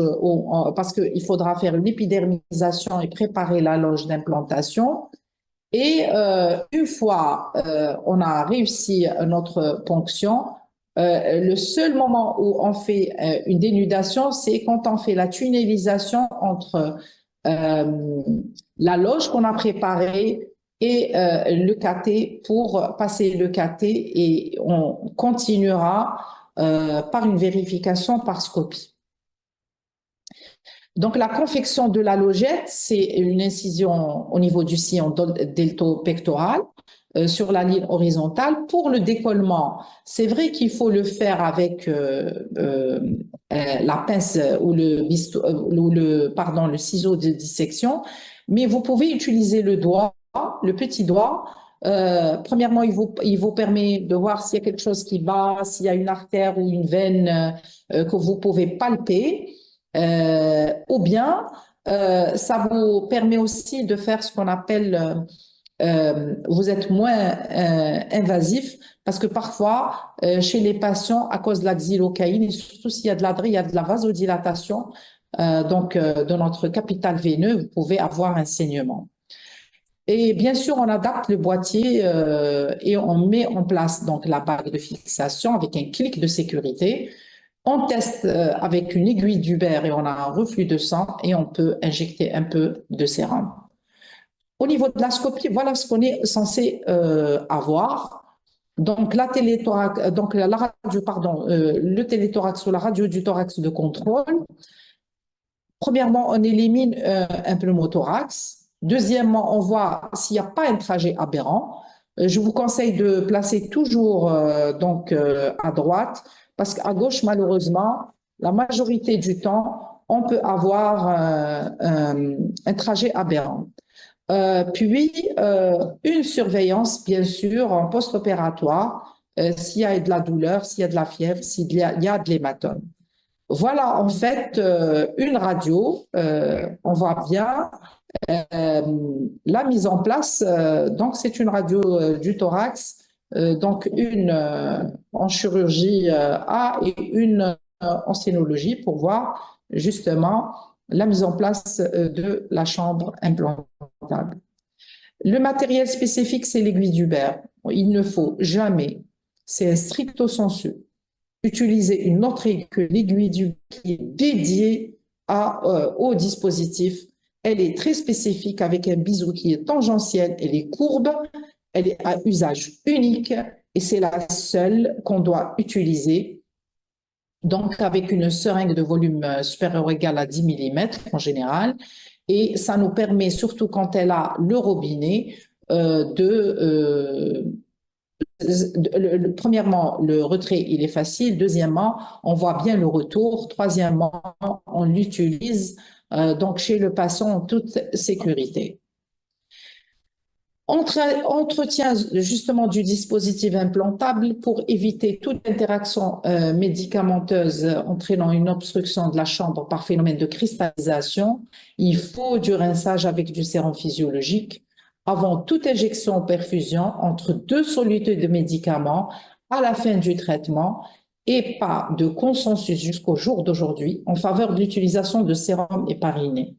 parce qu'il faudra faire une épidermisation et préparer la loge d'implantation. Et une fois on a réussi notre ponction, le seul moment où on fait une dénudation, c'est quand on fait la tunnelisation entre la loge qu'on a préparée et le cathé pour passer le cathé, et on continuera par une vérification par scopie. Donc, la confection de la logette, c'est une incision au niveau du sillon deltopectoral sur la ligne horizontale. Pour le décollement, c'est vrai qu'il faut le faire avec la pince ou le ciseau de dissection, mais vous pouvez utiliser le doigt, le petit doigt. Premièrement, il vous permet de voir s'il y a quelque chose qui bat, s'il y a une artère ou une veine que vous pouvez palper. Ou bien ça vous permet aussi de faire ce qu'on appelle, vous êtes moins invasif, parce que parfois chez les patients, à cause de la xylocaïne, et surtout s'il y a de il y a de la vasodilatation donc de notre capital veineux, vous pouvez avoir un saignement. Et bien sûr, on adapte le boîtier et on met en place donc la bague de fixation avec un clic de sécurité. On teste avec une aiguille d'Hubert et on a un reflux de sang et on peut injecter un peu de sérum. Au niveau de la scopie, voilà ce qu'on est censé avoir. Donc, la radio, pardon, le téléthorax ou la radio du thorax de contrôle. Premièrement, on élimine un pneumothorax. Deuxièmement, on voit s'il n'y a pas un trajet aberrant. Je vous conseille de placer toujours donc à droite, parce qu'à gauche, malheureusement, la majorité du temps, on peut avoir un trajet aberrant. Puis, une surveillance, bien sûr, en post-opératoire, s'il y a de la douleur, s'il y a de la fièvre, s'il y a de l'hématome. Voilà, en fait, une radio, on voit bien la mise en place. Donc, c'est une radio du thorax, donc une en chirurgie A et une en sténologie pour voir justement la mise en place de la chambre implantable. Le matériel spécifique, c'est l'aiguille d'Hubert. Il ne faut jamais, c'est un stricto sensu, utiliser une autre aiguille que l'aiguille d'Hubert qui est dédiée au dispositif. Elle est très spécifique avec un bisou qui est tangentiel, elle est courbe, elle est à usage unique et c'est la seule qu'on doit utiliser. Donc, avec une seringue de volume supérieur ou égal à 10 millimètres en général. Et ça nous permet, surtout quand elle a le robinet, premièrement, le retrait, il est facile. Deuxièmement, on voit bien le retour. Troisièmement, on l'utilise donc chez le patient en toute sécurité. Entretien justement du dispositif implantable pour éviter toute interaction médicamenteuse entraînant une obstruction de la chambre par phénomène de cristallisation. Il faut du rinçage avec du sérum physiologique avant toute injection ou perfusion entre deux solutés de médicaments à la fin du traitement et pas de consensus jusqu'au jour d'aujourd'hui en faveur de l'utilisation de sérum hépariné.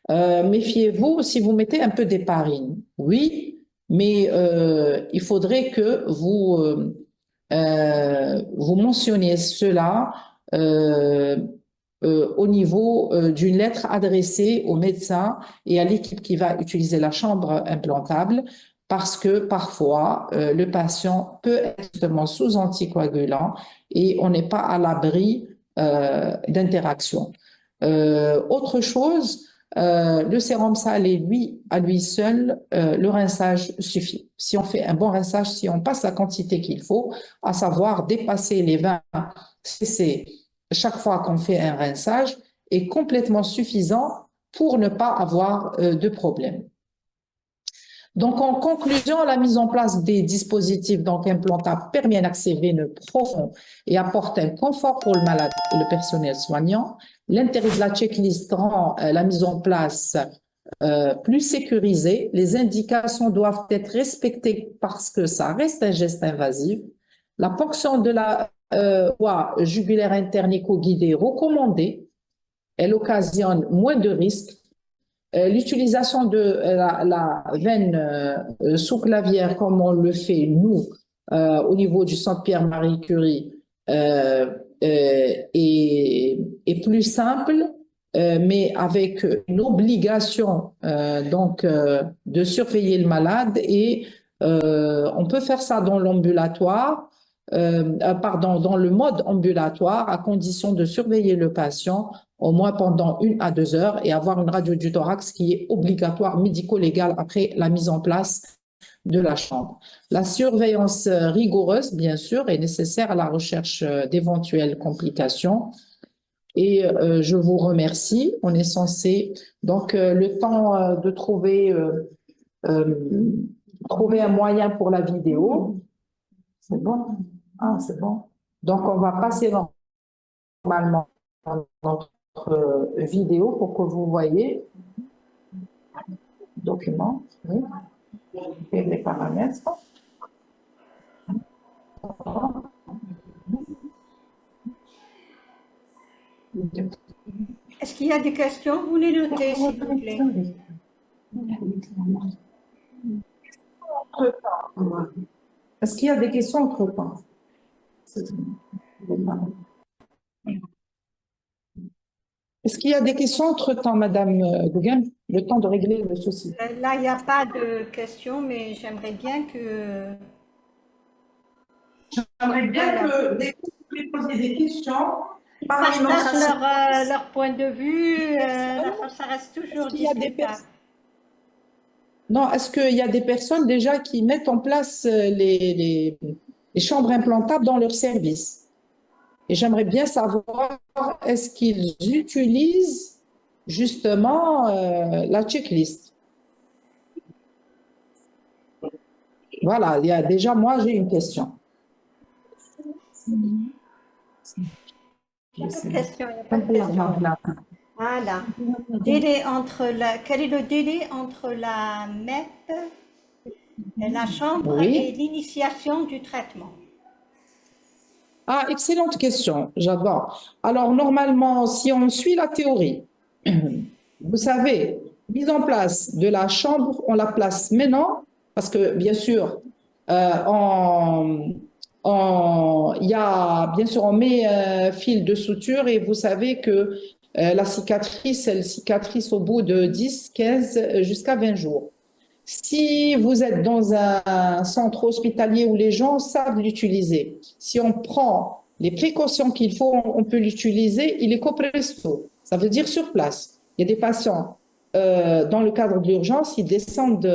Méfiez-vous si vous mettez un peu d'héparine. Oui, mais il faudrait que vous mentionniez cela au niveau d'une lettre adressée au médecin et à l'équipe qui va utiliser la chambre implantable, parce que parfois, le patient peut être justement sous anticoagulant et on n'est pas à l'abri d'interaction. Autre chose, le sérum salé, lui, à lui seul, le rinçage suffit. Si on fait un bon rinçage, si on passe la quantité qu'il faut, à savoir dépasser les 20 cc chaque fois qu'on fait un rinçage, est complètement suffisant pour ne pas avoir de problème. Donc, en conclusion, la mise en place des dispositifs donc implantables permet un accès veineux profond et apporte un confort pour le malade et le personnel soignant. L'intérêt de la checklist rend la mise en place plus sécurisée. Les indications doivent être respectées parce que ça reste un geste invasif. La ponction de la voie jugulaire interne éco-guidée est recommandée. Elle occasionne moins de risques. L'utilisation de la veine sous-clavière, comme on le fait nous au niveau du centre Pierre-Marie Curie, est plus simple, mais avec une obligation de surveiller le malade et on peut faire ça dans l'ambulatoire, dans le mode ambulatoire, à condition de surveiller le patient au moins pendant 1 à 2 heures et avoir une radio du thorax qui est obligatoire médico-légale après la mise en place de la chambre. La surveillance rigoureuse, bien sûr, est nécessaire à la recherche d'éventuelles complications. Et je vous remercie. On est censé, donc, le temps de trouver un moyen pour la vidéo. C'est bon? Ah, c'est bon. Donc, on va passer normalement dans notre vidéo pour que vous voyez. Document, oui. Et les paramètres. Est-ce qu'il y a des questions? Vous les notez, s'il vous plaît. Est-ce qu'il y a des questions entre-temps? Est-ce qu'il y a des questions entre-temps, Madame Gougen? Le temps de régler le souci. Là, il n'y a pas de questions, mais j'aimerais bien que... J'aimerais bien que dès que vous pouvez poser des questions, partagent leur point de vue, ça reste toujours discutable. Non, est-ce qu'il y a des personnes déjà qui mettent en place les chambres implantables dans leur service? Et j'aimerais bien savoir, est-ce qu'ils utilisent justement la checklist? Voilà, il y a déjà, moi, j'ai une question. Question, il n'y a pas de question. Voilà. Quel est le délai entre la MEP, la chambre et l'initiation du traitement? Ah, excellente question, j'adore. Alors, normalement, si on suit la théorie, vous savez, mise en place de la chambre, on la place maintenant, parce que, bien sûr, on met un fil de suture et vous savez que la cicatrice, elle cicatrise au bout de 10, 15, jusqu'à 20 jours. Si vous êtes dans un centre hospitalier où les gens savent l'utiliser, si on prend les précautions qu'il faut, on peut l'utiliser illico presto. Ça veut dire sur place. Il y a des patients, dans le cadre de l'urgence, ils descendent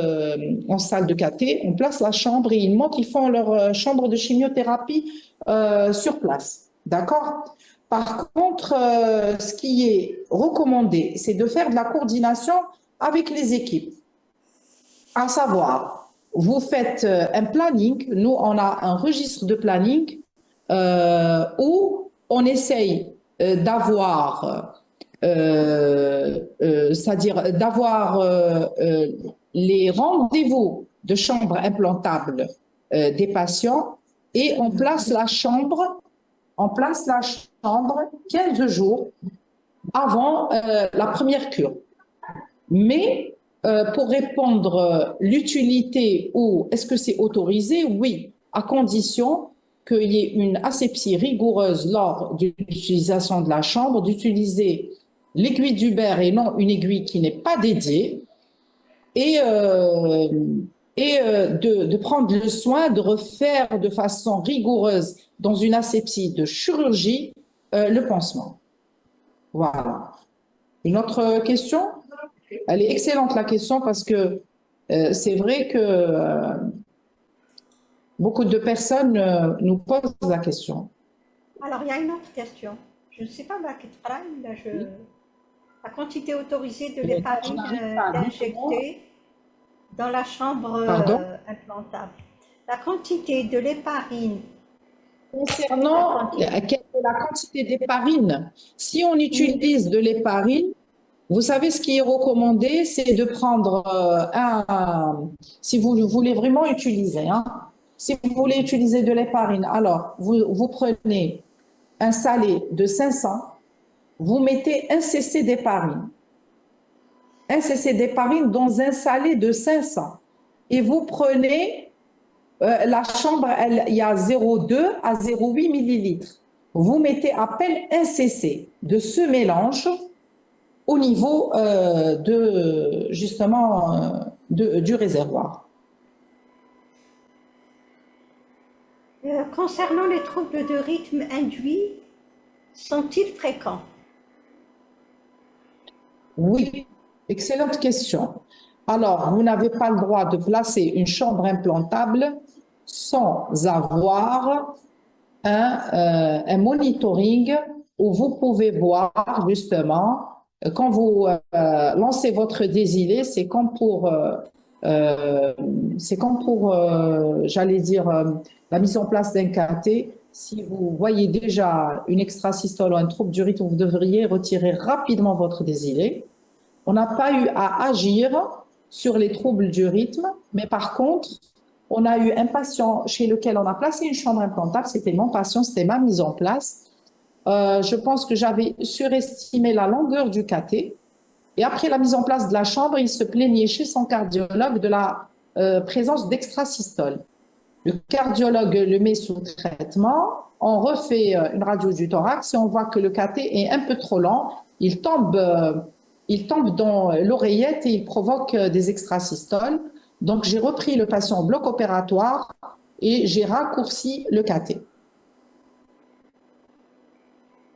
en salle de caté, on place la chambre et ils montent, ils font leur chambre de chimiothérapie sur place. D'accord? Par contre, ce qui est recommandé, c'est de faire de la coordination avec les équipes. À savoir, vous faites un planning, nous on a un registre de planning où on essaye d'avoir, c'est-à-dire d'avoir les rendez-vous de chambre implantable des patients et on place la chambre 15 jours avant la première cure. Mais pour répondre l'utilité ou est-ce que c'est autorisé? Oui, à condition qu'il y ait une asepsie rigoureuse lors de l'utilisation de la chambre, d'utiliser l'aiguille d'Hubert et non une aiguille qui n'est pas dédiée et de prendre le soin de refaire de façon rigoureuse dans une asepsie de chirurgie le pansement. Voilà. Une autre question? Elle est excellente la question parce que c'est vrai que beaucoup de personnes nous posent la question. Alors, il y a une autre question. Je ne sais pas, la quantité autorisée de l'héparine d'injecter dans la chambre implantable. La quantité de l'héparine. Concernant quelle est la quantité d'héparine, si on utilise de l'héparine, vous savez ce qui est recommandé, c'est de prendre si vous voulez vraiment utiliser, si vous voulez utiliser de l'héparine, alors vous prenez un salé de 500, vous mettez un cc d'héparine. Un cc d'héparine dans un salé de 500. Et vous prenez la chambre, il y a 0,2 à 0,8 millilitres. Vous mettez à peine un cc de ce mélange au niveau du réservoir. Concernant les troubles de rythme induits, sont-ils fréquents? Oui, excellente question. Alors, vous n'avez pas le droit de placer une chambre implantable sans avoir un monitoring où vous pouvez voir justement, quand vous lancez votre désilé, c'est comme pour, j'allais dire, la mise en place d'un cathé. Si vous voyez déjà une extrasystole ou un trouble du rythme, vous devriez retirer rapidement votre désilé. On n'a pas eu à agir sur les troubles du rythme, mais par contre, on a eu un patient chez lequel on a placé une chambre implantable, c'était mon patient, c'était ma mise en place. Je pense que j'avais surestimé la longueur du cathé. Et après la mise en place de la chambre, il se plaignait chez son cardiologue de la présence d'extrasystole. Le cardiologue le met sous traitement, on refait une radio du thorax et on voit que le cathé est un peu trop lent, il tombe dans l'oreillette et il provoque des extrasystoles. Donc, j'ai repris le patient au bloc opératoire et j'ai raccourci le cathé.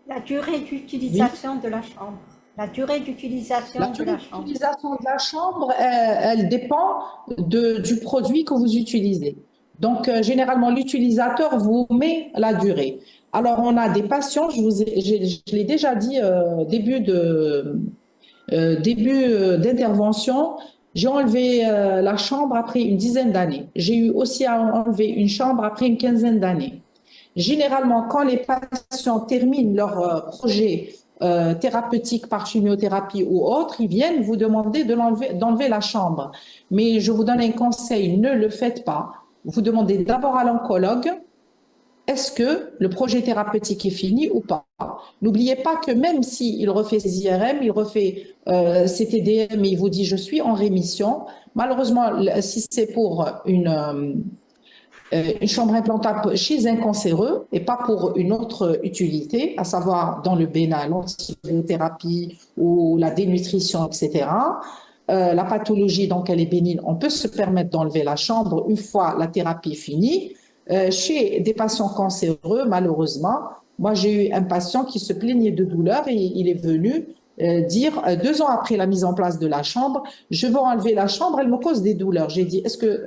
La durée d'utilisation de la chambre. La durée d'utilisation de la chambre. L'utilisation de la chambre, elle dépend du produit que vous utilisez. Donc, généralement, l'utilisateur vous met la durée. Alors, on a des patients, je l'ai déjà dit début d'intervention, j'ai enlevé la chambre après une dizaine d'années. J'ai eu aussi à enlever une chambre après une quinzaine d'années. Généralement, quand les patients terminent leur projet thérapeutique par chimiothérapie ou autre, ils viennent vous demander d'enlever la chambre. Mais je vous donne un conseil, ne le faites pas. Vous demandez d'abord à l'oncologue, est-ce que le projet thérapeutique est fini ou pas? N'oubliez pas que même s'il refait ses IRM, il refait ses TDM et il vous dit « je suis en rémission », malheureusement, si c'est pour une chambre implantable chez un cancéreux et pas pour une autre utilité, à savoir dans le bénin, l'antibiothérapie ou la dénutrition, etc., la pathologie, donc elle est bénigne, on peut se permettre d'enlever la chambre une fois la thérapie finie. Chez des patients cancéreux, malheureusement, moi j'ai eu un patient qui se plaignait de douleur et il est venu dire 2 ans après la mise en place de la chambre, je veux enlever la chambre, elle me cause des douleurs. J'ai dit, est-ce que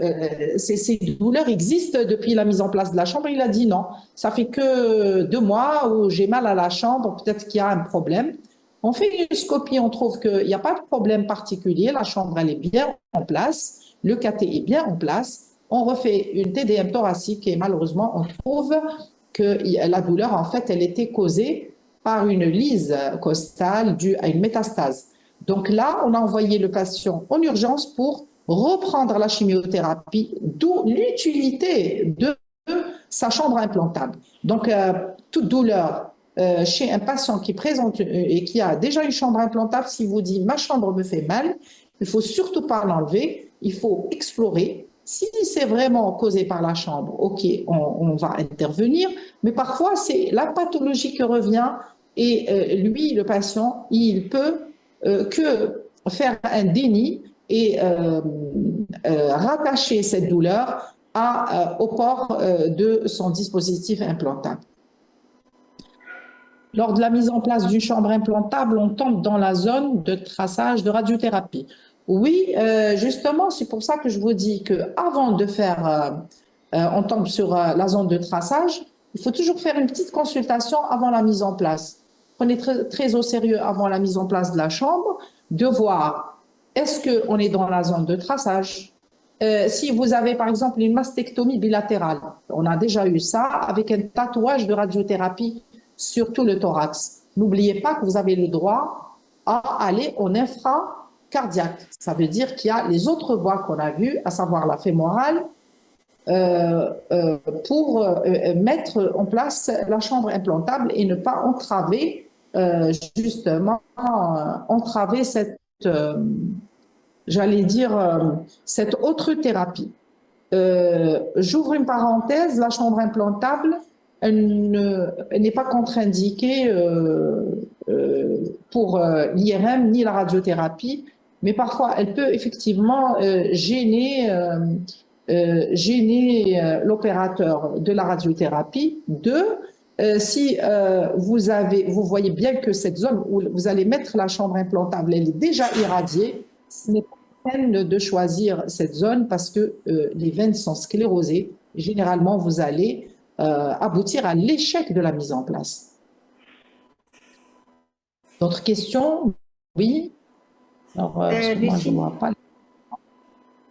ces douleurs existent depuis la mise en place de la chambre? Il a dit non, ça fait que 2 mois où j'ai mal à la chambre, peut-être qu'il y a un problème. On fait une scopie, on trouve qu'il n'y a pas de problème particulier, la chambre elle est bien en place, le cathé est bien en place. On refait une TDM thoracique et malheureusement, on trouve que la douleur, en fait, elle était causée par une lyse costale due à une métastase. Donc là, on a envoyé le patient en urgence pour reprendre la chimiothérapie, d'où l'utilité de sa chambre implantable. Donc, toute douleur chez un patient qui présente et qui a déjà une chambre implantable, si vous dites « ma chambre me fait mal », il ne faut surtout pas l'enlever, il faut explorer. Si c'est vraiment causé par la chambre, ok, on va intervenir, mais parfois c'est la pathologie qui revient et lui, le patient, il peut que faire un déni et rattacher cette douleur au port de son dispositif implantable. Lors de la mise en place d'une chambre implantable, on tombe dans la zone de traçage de radiothérapie. Oui, justement, c'est pour ça que je vous dis qu'avant de faire, on tombe sur la zone de traçage, il faut toujours faire une petite consultation avant la mise en place. Prenez très au sérieux avant la mise en place de la chambre, de voir est-ce qu'on est dans la zone de traçage. Si vous avez par exemple une mastectomie bilatérale, on a déjà eu ça avec un tatouage de radiothérapie sur tout le thorax. N'oubliez pas que vous avez le droit à aller en infracardiaque. Ça veut dire qu'il y a les autres voies qu'on a vues, à savoir la fémorale, pour mettre en place la chambre implantable et ne pas entraver, justement, entraver cette, j'allais dire, cette autre thérapie. J'ouvre une parenthèse, la chambre implantable, elle n'est pas contre-indiquée pour l'IRM ni la radiothérapie, mais parfois elle peut effectivement gêner l'opérateur de la radiothérapie. Si vous voyez bien que cette zone où vous allez mettre la chambre implantable, elle est déjà irradiée, ce n'est pas la peine de choisir cette zone parce que les veines sont sclérosées. Généralement, vous allez aboutir à l'échec de la mise en place. D'autres questions? Oui. Alors, moi, je ne vois pas.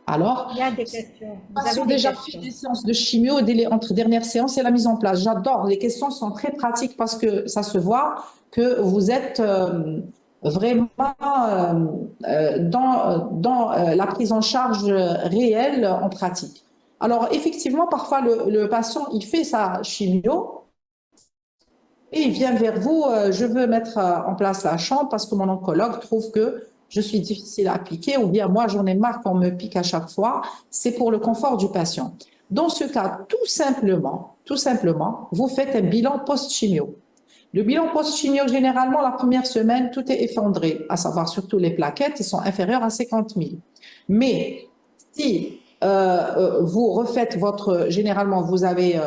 Alors, il y a des questions. Vous avez déjà fait des séances de chimio entre dernière séance et la mise en place. J'adore. Les questions sont très pratiques parce que ça se voit que vous êtes vraiment dans la prise en charge réelle en pratique. Alors, effectivement, parfois, le patient, il fait sa chimio et il vient vers vous, je veux mettre en place la chambre parce que mon oncologue trouve que je suis difficile à appliquer ou bien moi, j'en ai marre qu'on me pique à chaque fois. C'est pour le confort du patient. Dans ce cas, tout simplement, vous faites un bilan post-chimio. Le bilan post-chimio, généralement, la première semaine, tout est effondré, à savoir surtout les plaquettes, elles sont inférieures à 50 000. Mais si vous refaites généralement, vous avez,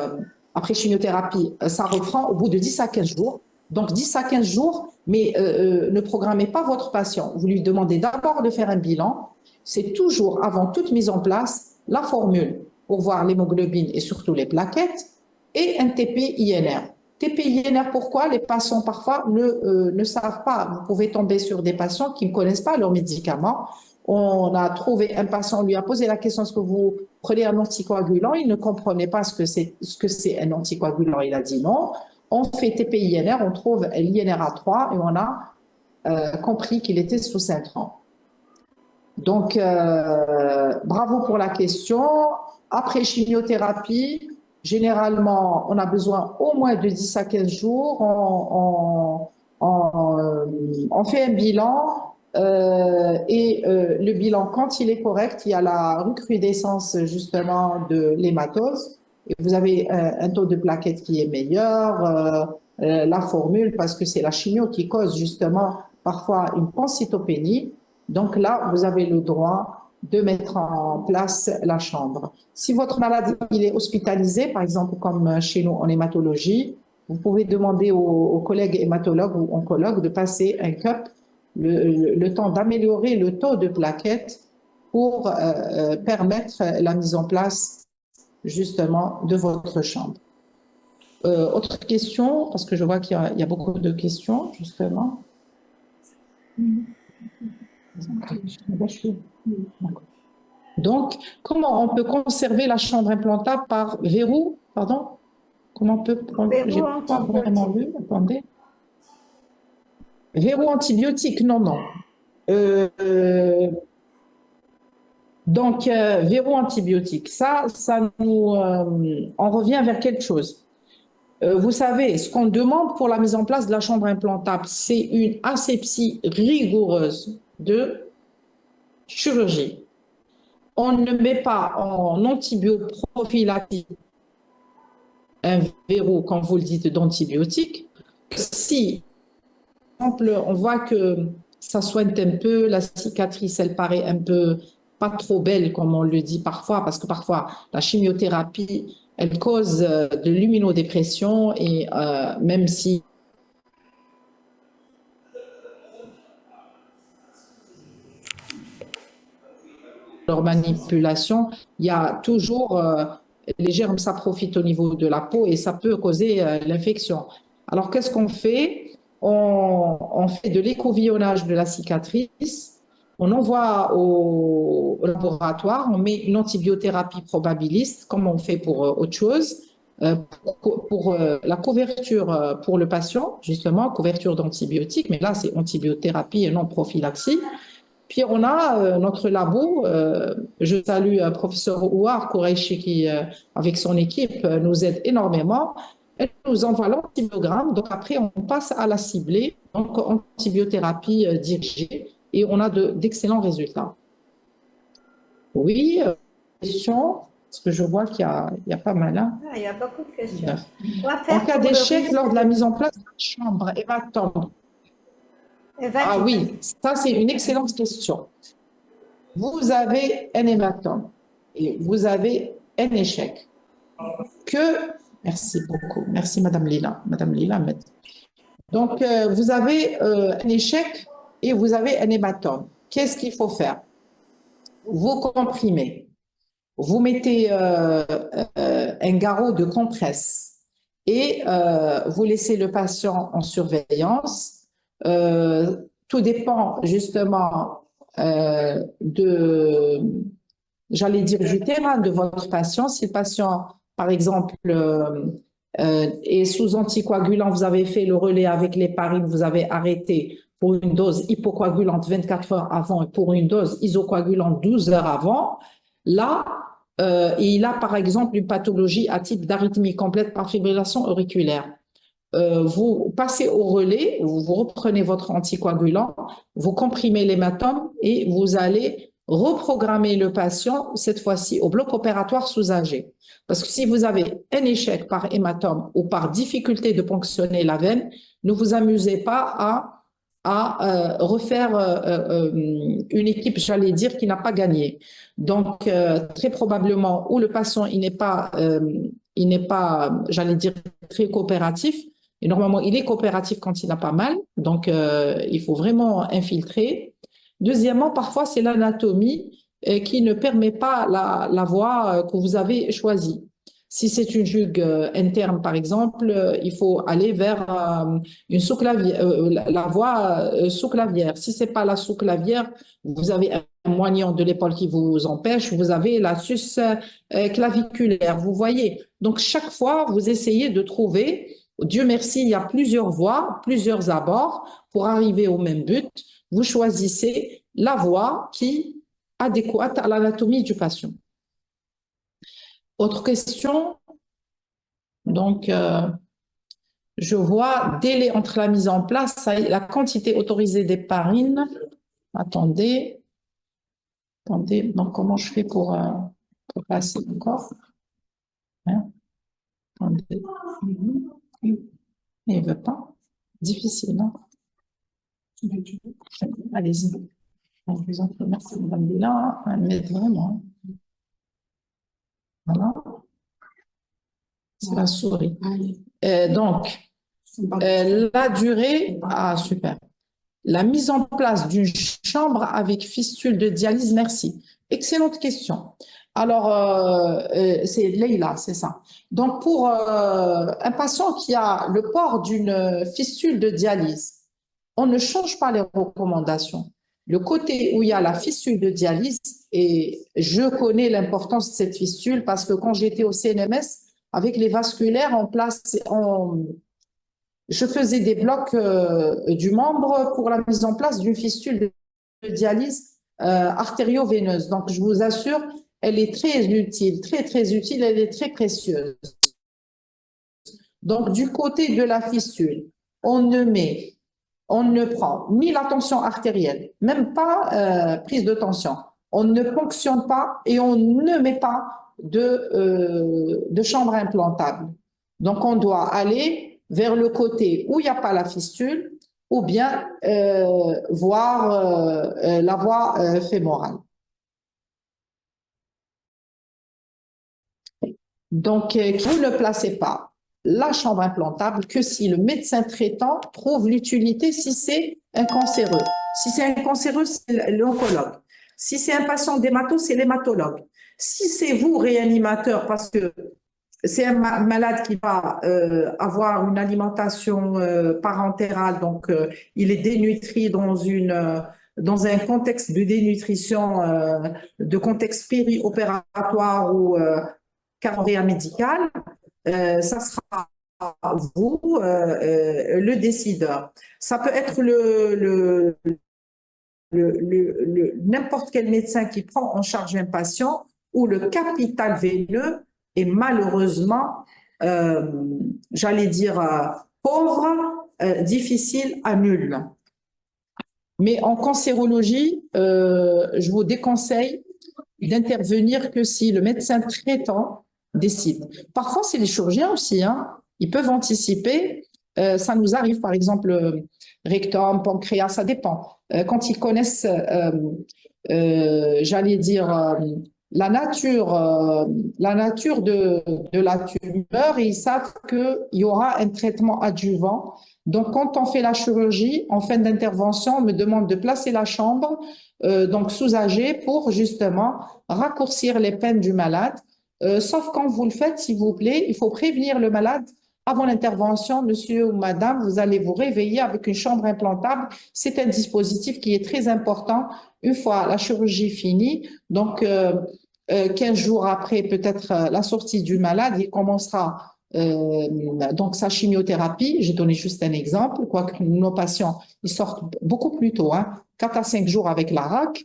après chimiothérapie, ça reprend au bout de 10 à 15 jours. Donc, 10 à 15 jours, mais ne programmez pas votre patient. Vous lui demandez d'abord de faire un bilan. C'est toujours, avant toute mise en place, la formule pour voir l'hémoglobine et surtout les plaquettes et un TP-INR. TP-INR, pourquoi? Les patients, parfois, ne savent pas. Vous pouvez tomber sur des patients qui ne connaissent pas leurs médicaments. On a trouvé un patient, on lui a posé la question, est-ce que vous prenez un anticoagulant? Il ne comprenait pas ce que c'est un anticoagulant. Il a dit non. On fait TP-INR, on trouve l'INR-A3 et on a compris qu'il était sous syndrome. Donc, bravo pour la question. Après chimiothérapie, généralement, on a besoin au moins de 10 à 15 jours. On fait un bilan. Le bilan, quand il est correct, il y a la recrudescence justement de l'hématose et vous avez un taux de plaquettes qui est meilleur, la formule, parce que c'est la chimio qui cause justement parfois une pancytopénie. Donc là, vous avez le droit de mettre en place la chambre. Si votre malade il est hospitalisé, par exemple comme chez nous en hématologie, vous pouvez demander aux collègues hématologues ou oncologues de passer un cup le temps d'améliorer le taux de plaquettes pour permettre la mise en place justement de votre chambre. Autre question, parce que je vois qu'il y a beaucoup de questions justement. Donc, comment on peut conserver la chambre implantable par verrou? Pardon? Comment on peut prendre? J'ai pas vraiment vu. Attendez. Verrou antibiotique? Non, non. Donc, verrou antibiotique, ça nous, on revient vers quelque chose. Vous savez, ce qu'on demande pour la mise en place de la chambre implantable, c'est une asepsie rigoureuse de chirurgie. On ne met pas en antibioprophylactie un verrou, comme vous le dites, d'antibiotiques. Si, par exemple, on voit que ça soigne un peu, la cicatrice, elle paraît un peu pas trop belle, comme on le dit parfois, parce que parfois, la chimiothérapie, elle cause de l'immunodépression et même si leur manipulation, il y a toujours les germes, ça profite au niveau de la peau et ça peut causer l'infection. Alors, qu'est-ce qu'on fait? On fait de l'écouvillonnage de la cicatrice, on envoie au laboratoire, on met une antibiothérapie probabiliste, comme on fait pour autre chose, pour la couverture pour le patient, justement, couverture d'antibiotiques, mais là, c'est antibiothérapie et non prophylaxie. Puis on a notre labo, je salue professeur Ouar Koureichi qui, avec son équipe, nous aide énormément. Elle nous envoie l'antibiogramme, donc après on passe à la ciblée, donc antibiothérapie dirigée, et on a d'excellents résultats. Oui, question, parce que je vois qu'il y a pas mal. Hein. Ah, il y a beaucoup de questions. En cas d'échec lors de la mise en place de la chambre, hématome. Ah oui, ça c'est une excellente question. Vous avez un hématome et vous avez un échec. Merci beaucoup. Merci Madame Lila. Madame Lila. Donc, vous avez un échec et vous avez un hématome. Qu'est-ce qu'il faut faire? Vous comprimez. Vous mettez un garrot de compresse et vous laissez le patient en surveillance. Tout dépend justement j'allais dire, du terrain de votre patient. Si le patient, par exemple, est sous anticoagulant, vous avez fait le relais avec l'héparine, vous avez arrêté pour une dose hypocoagulante 24 heures avant et pour une dose isocoagulante 12 heures avant, là, il a par exemple une pathologie à type d'arythmie complète par fibrillation auriculaire. Vous passez au relais, vous reprenez votre anticoagulant, vous comprimez l'hématome et vous allez reprogrammer le patient, cette fois-ci au bloc opératoire soulagé. Parce que si vous avez un échec par hématome ou par difficulté de ponctionner la veine, ne vous amusez pas à refaire une équipe, j'allais dire, qui n'a pas gagné. Donc, très probablement, ou le patient, il n'est pas, j'allais dire, très coopératif. Et normalement, il est coopératif quand il a pas mal. Donc, il faut vraiment infiltrer. Deuxièmement, parfois, c'est l'anatomie qui ne permet pas la voie que vous avez choisie. Si c'est une jugue interne, par exemple, il faut aller vers une sous-clavière, la voie sous-clavière. Si c'est pas la sous-clavière, vous avez un moignon de l'épaule qui vous empêche, vous avez la sus claviculaire, vous voyez. Donc, chaque fois, vous essayez de trouver, Dieu merci, il y a plusieurs voies, plusieurs abords pour arriver au même but. Vous choisissez la voie qui est adéquate à l'anatomie du patient. Autre question? Donc, je vois délai entre la mise en place, la quantité autorisée d'héparine. Attendez. Donc comment je fais pour passer encore? Hein? Attendez. Il ne veut pas. Difficile, non? Allez-y. Je vous en prie, merci, Madame Bila, mais vraiment. Voilà, c'est la souris. Donc, la durée, super. La mise en place d'une chambre avec fistule de dialyse, merci. Excellente question. Alors, c'est Leïla, c'est ça. Donc, pour un patient qui a le port d'une fistule de dialyse, on ne change pas les recommandations. Le côté où il y a la fistule de dialyse, et je connais l'importance de cette fistule parce que quand j'étais au CNMS, avec les vasculaires en place, je faisais des blocs du membre pour la mise en place d'une fistule de dialyse artério-veineuse. Donc, je vous assure, elle est très utile, très, très utile, elle est très précieuse. Donc, du côté de la fistule, on ne prend ni la tension artérielle, même pas prise de tension. On ne ponctionne pas et on ne met pas de chambre implantable. Donc, on doit aller vers le côté où il n'y a pas la fistule ou bien voir la voie fémorale. Donc, vous ne placez pas la chambre implantable que si le médecin traitant trouve l'utilité, si c'est un cancéreux. Si c'est un cancéreux, c'est l'oncologue. Si c'est un patient d'hémato, c'est l'hématologue. Si c'est vous, réanimateur, parce que c'est un malade qui va avoir une alimentation parentérale, donc il est dénutri dans un contexte de dénutrition, de contexte périopératoire ou carrière médicale, ça sera vous le décideur. Ça peut être n'importe quel médecin qui prend en charge un patient ou le capital veineux est malheureusement, j'allais dire, pauvre, difficile à nul. Mais en cancérologie, je vous déconseille d'intervenir que si le médecin traitant décide. Parfois, c'est les chirurgiens aussi, hein. Ils peuvent anticiper. Ça nous arrive, par exemple, rectum, pancréas, ça dépend. Quand ils connaissent, j'allais dire, la nature de la tumeur, et ils savent qu'il y aura un traitement adjuvant. Donc, quand on fait la chirurgie, en fin d'intervention, on me demande de placer la chambre, donc soulagée, pour justement raccourcir les peines du malade. Sauf quand vous le faites, s'il vous plaît, il faut prévenir le malade avant l'intervention, monsieur ou madame, vous allez vous réveiller avec une chambre implantable. C'est un dispositif qui est très important une fois la chirurgie finie. Donc, 15 jours après peut-être la sortie du malade, il commencera donc sa chimiothérapie. J'ai donné juste un exemple, quoique nos patients ils sortent beaucoup plus tôt, hein, 4 à 5 jours avec la RAC.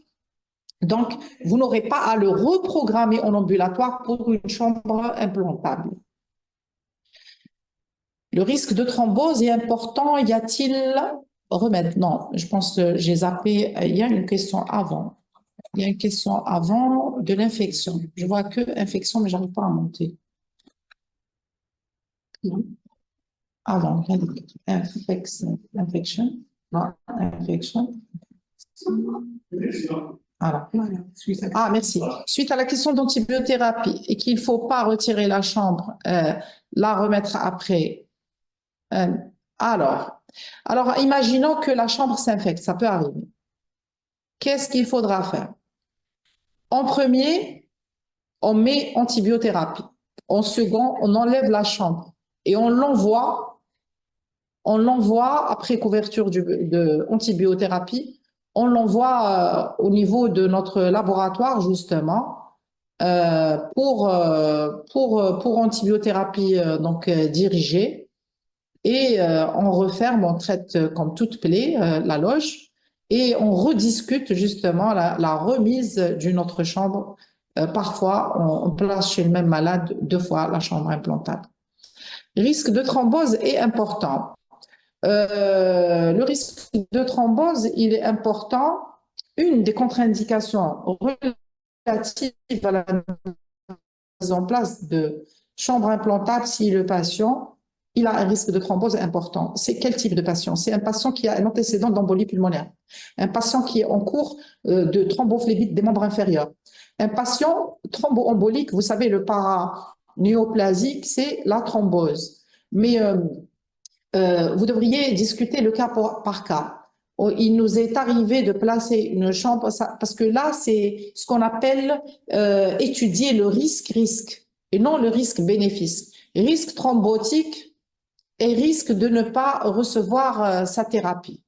Donc, vous n'aurez pas à le reprogrammer en ambulatoire pour une chambre implantable. Le risque de thrombose est important. Y a-t-il remède? Non, je pense que j'ai zappé. Il y a une question avant. Il y a une question avant de l'infection. Je vois que infection, mais je n'arrive pas à monter. Non. Avant, infection. Non, infection. Alors. Ah, merci. Suite à la question d'antibiothérapie et qu'il ne faut pas retirer la chambre, la remettre après. Alors, imaginons que la chambre s'infecte, ça peut arriver. Qu'est-ce qu'il faudra faire? En premier, on met antibiothérapie. En second, on enlève la chambre et on l'envoie après couverture de antibiothérapie. On l'envoie au niveau de notre laboratoire, justement, pour antibiothérapie dirigée. Et on referme, on traite comme toute plaie la loge et on rediscute justement la remise d'une autre chambre. Parfois, on place chez le même malade 2 fois la chambre implantable. Le risque de thrombose est important. Le risque de thrombose, il est important. Une des contre-indications relatives à la mise en place de chambre implantable, si le patient il a un risque de thrombose important. C'est quel type de patient? C'est un patient qui a un antécédent d'embolie pulmonaire, un patient qui est en cours de thrombophlébite des membres inférieurs, un patient thromboembolique, vous savez, le paranéoplasique, c'est la thrombose. Mais vous devriez discuter le cas par cas. Il nous est arrivé de placer une chambre, parce que là, c'est ce qu'on appelle étudier le risque, et non le risque-bénéfice. Risque thrombotique et risque de ne pas recevoir sa thérapie.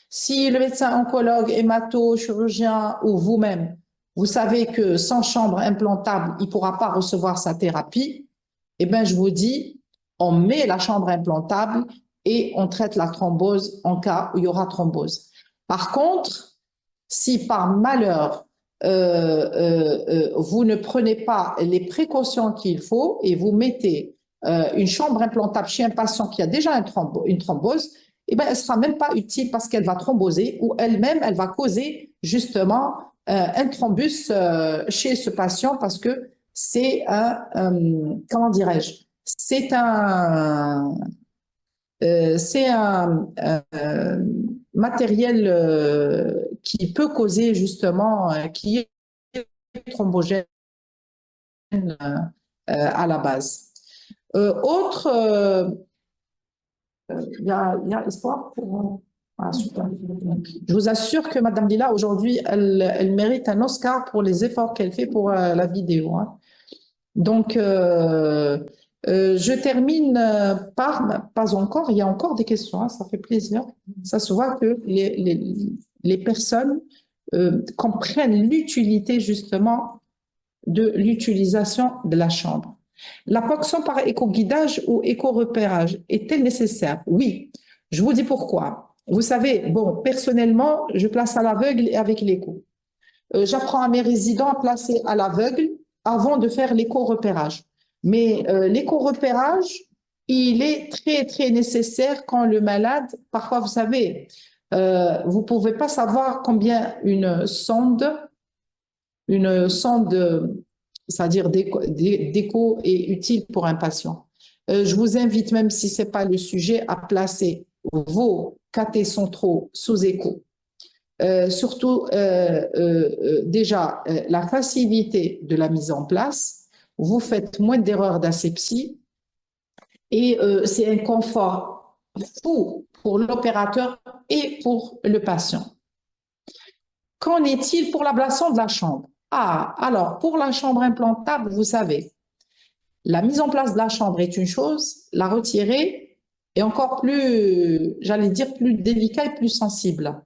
Si le médecin oncologue, hémato, chirurgien ou vous-même, vous savez que sans chambre implantable, il ne pourra pas recevoir sa thérapie, eh bien, je vous dis, on met la chambre implantable et on traite la thrombose en cas où il y aura thrombose. Par contre, si par malheur, vous ne prenez pas les précautions qu'il faut et vous mettez une chambre implantable chez un patient qui a déjà une thrombose, eh ben, elle ne sera même pas utile parce qu'elle va thromboser ou elle-même, elle va causer justement un thrombus chez ce patient parce que c'est comment dirais-je, c'est un matériel qui peut causer justement, qui est thrombogène à la base. Il y a espoir pour... Ah, super. Je vous assure que Madame Lila, aujourd'hui, elle mérite un Oscar pour les efforts qu'elle fait pour la vidéo. Hein. Donc, je termine par... Pas encore, il y a encore des questions, hein, ça fait plaisir. Ça se voit que les personnes comprennent l'utilité justement de l'utilisation de la chambre. La ponction par éco-guidage ou éco-repérage est-elle nécessaire? Oui. Je vous dis pourquoi. Vous savez, bon, personnellement, je place à l'aveugle et avec l'écho. J'apprends à mes résidents à placer à l'aveugle avant de faire l'éco-repérage. Mais l'éco-repérage, il est très, très nécessaire quand le malade, parfois, vous savez, vous ne pouvez pas savoir combien une sonde, c'est-à-dire d'écho est utile pour un patient. Je vous invite, même si ce n'est pas le sujet, à placer vos cathéters centraux sous écho. Surtout, déjà, la facilité de la mise en place, vous faites moins d'erreurs d'asepsie et c'est un confort fou pour l'opérateur et pour le patient. Qu'en est-il pour l'ablation de la chambre? Ah, alors, pour la chambre implantable, vous savez, la mise en place de la chambre est une chose, la retirer est encore plus, j'allais dire, plus délicat et plus sensible.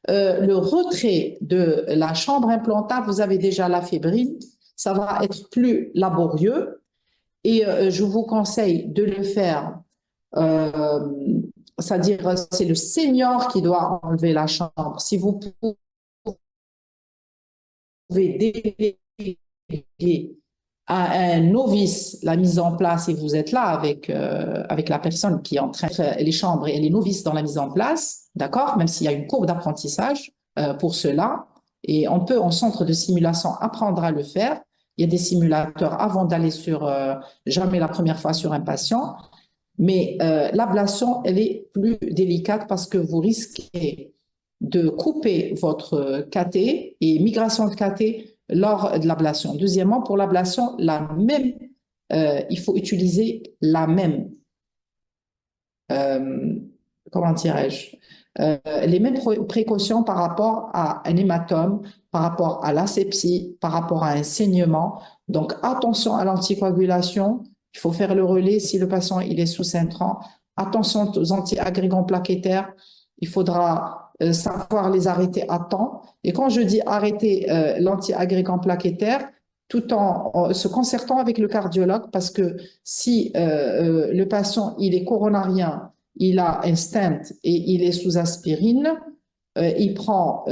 Le retrait de la chambre implantable, vous avez déjà la fébrine, ça va être plus laborieux et je vous conseille de le faire, c'est-à-dire c'est le senior qui doit enlever la chambre. Si vous pouvez déléguer à un novice la mise en place et vous êtes là avec la personne qui est en train de faire les chambres et elle est novice dans la mise en place, d'accord, même s'il y a une courbe d'apprentissage pour cela, et on peut en centre de simulation apprendre à le faire. Il y a des simulateurs avant d'aller sur jamais la première fois sur un patient, mais l'ablation, elle est plus délicate parce que vous risquez de couper votre cathé et migration de cathé lors de l'ablation. Deuxièmement, pour l'ablation, il faut utiliser la même, comment dirais-je, les mêmes précautions par rapport à un hématome, par rapport à l'asepsie, par rapport à un saignement. Donc, attention à l'anticoagulation. Il faut faire le relais si le patient il est sous intrant. Attention aux antiagrégants plaquettaires. Il faudra savoir les arrêter à temps. Et quand je dis arrêter l'antiagrégant plaquettaire, tout en se concertant avec le cardiologue, parce que si le patient il est coronarien, il a un stent et il est sous aspirine, il prend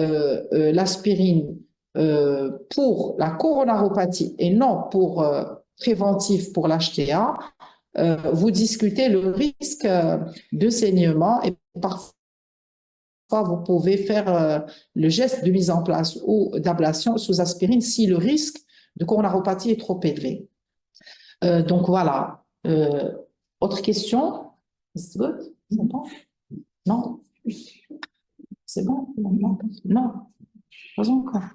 l'aspirine pour la coronaropathie et non pour préventif pour l'HTA, vous discutez le risque de saignement et parfois vous pouvez faire le geste de mise en place ou d'ablation sous aspirine si le risque de coronaropathie est trop élevé. Donc voilà. Autre question? It's good? C'est bon? Non? C'est bon? Non, pas encore.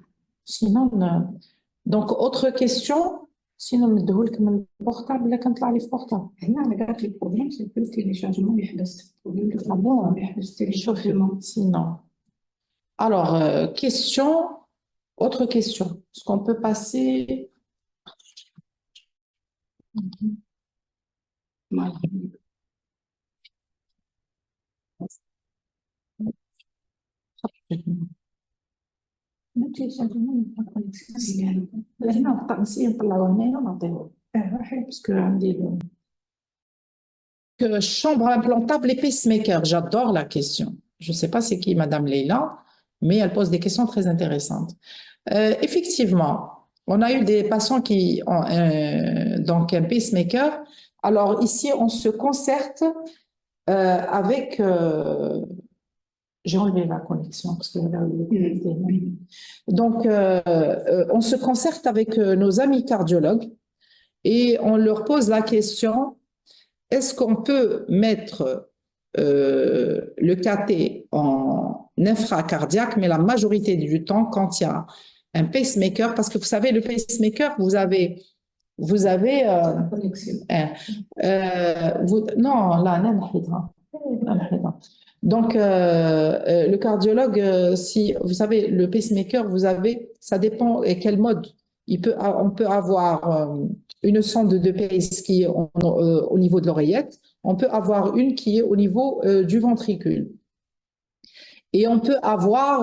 Sinon, donc, autre question? Sinon, نديه لك من البورتابل اللي كنطلع لي في البورتابل. هنا على بالك البروبليم سي كو التيليشارجمون يحبس البروبليم Ah bon? يحبس التيليشارجمون. Sinon. Alors, question, autre question. Est-ce qu'on peut passer? هنا نقطع نطلعوه هنايا ونعطيوه. باسكو عندي chambre implantable et pacemaker. J'adore la question. Je ne sais pas c'est qui, Madame Leila, mais elle pose des questions très intéressantes. Effectivement, on a eu des patients qui ont donc un pacemaker. Alors ici, on se concerte avec... j'ai enlevé la connexion parce que donc, on se concerte avec nos amis cardiologues et on leur pose la question: est-ce qu'on peut mettre le cathé en infracardiaque, mais la majorité du temps, quand il y a un pacemaker, parce que vous savez, le pacemaker, vous avez non, là, donc, le cardiologue, si vous savez, le pacemaker, vous avez, ça dépend quel mode. On peut avoir une sonde de pace qui est au niveau de l'oreillette, on peut avoir une qui est au niveau du ventricule. Et on peut avoir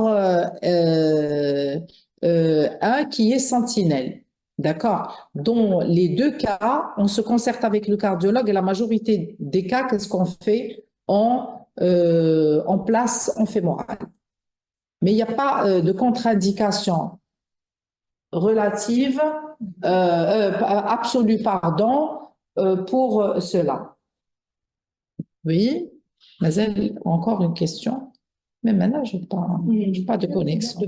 un qui est sentinelle. D'accord? Dans les deux cas, on se concerte avec le cardiologue et la majorité des cas, qu'est-ce qu'on fait? On place en fémoral. Mais il n'y a pas de contre-indication relative, absolue, pardon, pour cela. Oui, mais encore une question. Mais maintenant, je n'ai pas de connexion.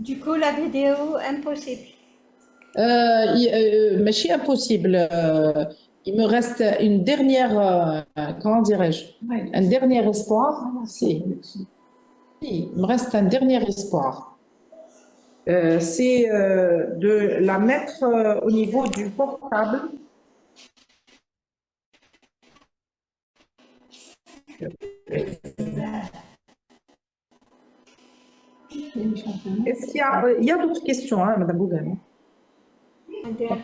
Du coup, la vidéo, impossible. Mais c'est impossible. Il me reste une dernière, comment dirais-je, un dernier espoir. Si, il me reste un dernier espoir. C'est de la mettre au niveau du portable. Est-ce qu'il y a d'autres questions, hein, Madame Bougan?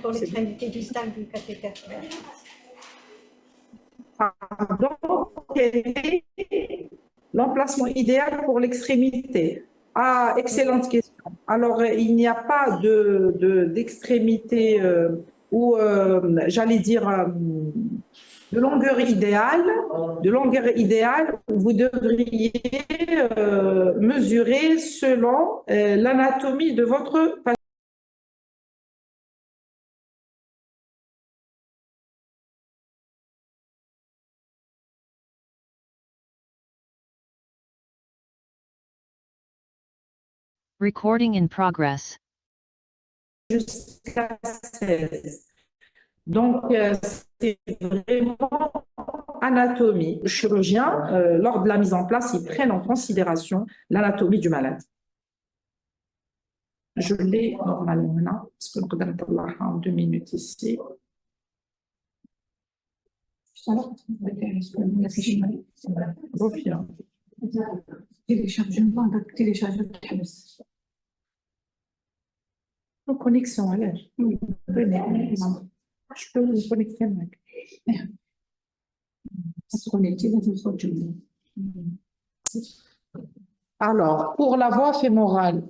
Pour l'extrémité distale du cathéter. Pardon, quel est l'emplacement idéal pour l'extrémité? Ah, excellente question. Alors, il n'y a pas d'extrémité ou, j'allais dire, de longueur idéale, vous devriez mesurer selon l'anatomie de votre patient. Recording in progress. Jusqu'à 16. Donc, c'est vraiment anatomie. Le chirurgien, lors de la mise en place, ils prennent en considération l'anatomie du malade. Je l'ai normalement là, parce que nous allons en 2 minutes ici. Connexion, allez. Je peux vous connecter avec. Alors, pour la voie fémorale,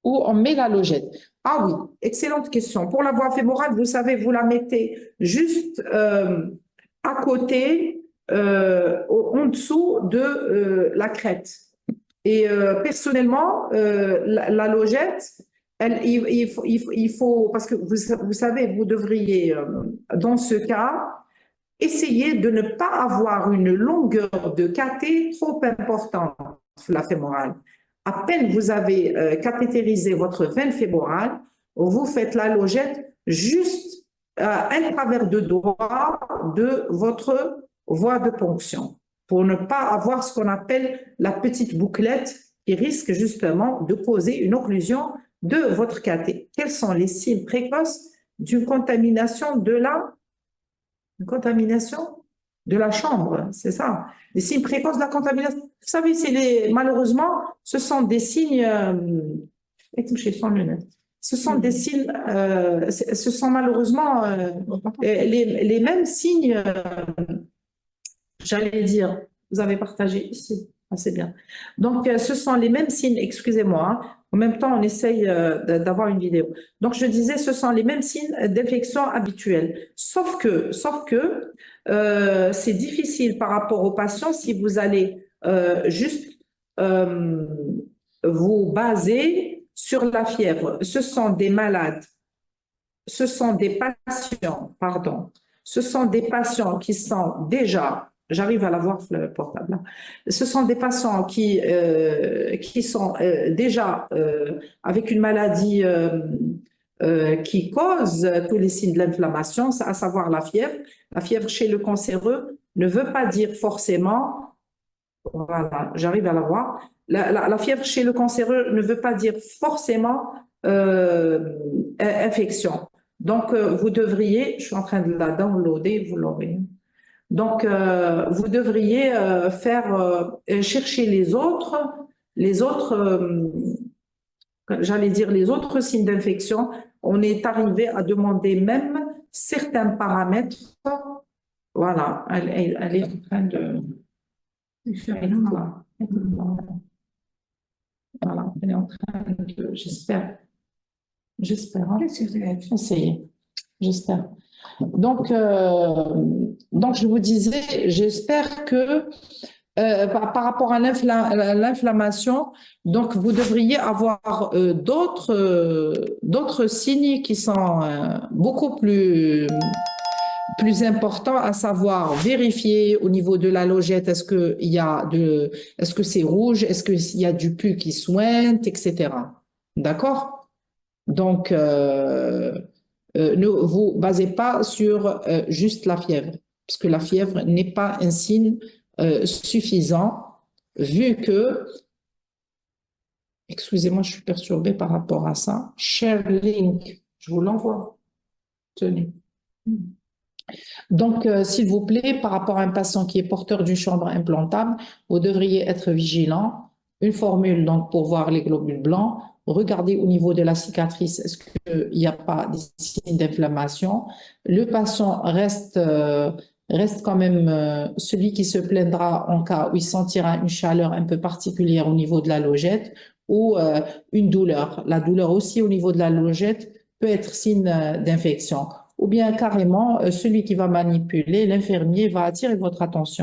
où on met la logette. Ah oui, excellente question. Pour la voie fémorale, vous savez, vous la mettez juste à côté, en dessous de la crête. Et personnellement, la logette, il faut, parce que vous savez, vous devriez, dans ce cas, essayer de ne pas avoir une longueur de cathé trop importante, la fémorale. À peine vous avez cathétérisé votre veine fémorale, vous faites la logette juste un travers de doigt de votre voie de ponction pour ne pas avoir ce qu'on appelle la petite bouclette qui risque justement de causer une occlusion de votre cathé. Quels sont les signes précoces d'une contamination de la chambre, c'est ça. Les signes précoces de la contamination. Vous savez, malheureusement, ce sont des signes. Ce sont des signes. Ce sont malheureusement les mêmes signes. J'allais dire, vous avez partagé ici. Ah, c'est bien. Donc, ce sont les mêmes signes, excusez-moi. Hein. En même temps, on essaye d'avoir une vidéo. Donc, je disais, ce sont les mêmes signes d'infection habituels. Sauf que c'est difficile par rapport aux patients si vous allez juste vous baser sur la fièvre. Ce sont des malades, ce sont des patients, pardon, ce sont des patients qui sont déjà... J'arrive à la voir le portable. Ce sont des patients qui sont déjà avec une maladie qui cause tous les signes de l'inflammation, à savoir la fièvre. La fièvre chez le cancéreux ne veut pas dire forcément, voilà, j'arrive à la voir. La fièvre chez le cancéreux ne veut pas dire forcément infection. Donc, vous devriez, je suis en train de la downloader, vous l'aurez. Donc, vous devriez chercher les autres, j'allais dire les autres signes d'infection. On est arrivé à demander même certains paramètres. Voilà, elle est en train de... Voilà, elle est en train de... J'espère. Hein. Essayez. J'espère. Donc, je vous disais, j'espère que par rapport à l'inflammation, donc vous devriez avoir d'autres signes qui sont beaucoup plus importants, à savoir vérifier au niveau de la logette, est-ce que c'est rouge, est-ce qu'il y a du pus qui sointe, etc. D'accord? Donc, ne vous basez pas sur juste la fièvre, parce que la fièvre n'est pas un signe suffisant, vu que, excusez-moi, je suis perturbée par rapport à ça. Share link, je vous l'envoie. Tenez. Donc, s'il vous plaît, par rapport à un patient qui est porteur d'une chambre implantable, vous devriez être vigilant. Une formule donc pour voir les globules blancs. Regardez au niveau de la cicatrice, est-ce qu'il n'y a pas des signes d'inflammation? Le patient reste quand même celui qui se plaindra en cas où il sentira une chaleur un peu particulière au niveau de la logette ou une douleur. La douleur aussi au niveau de la logette peut être signe d'infection. Ou bien carrément, celui qui va manipuler, l'infirmier, va attirer votre attention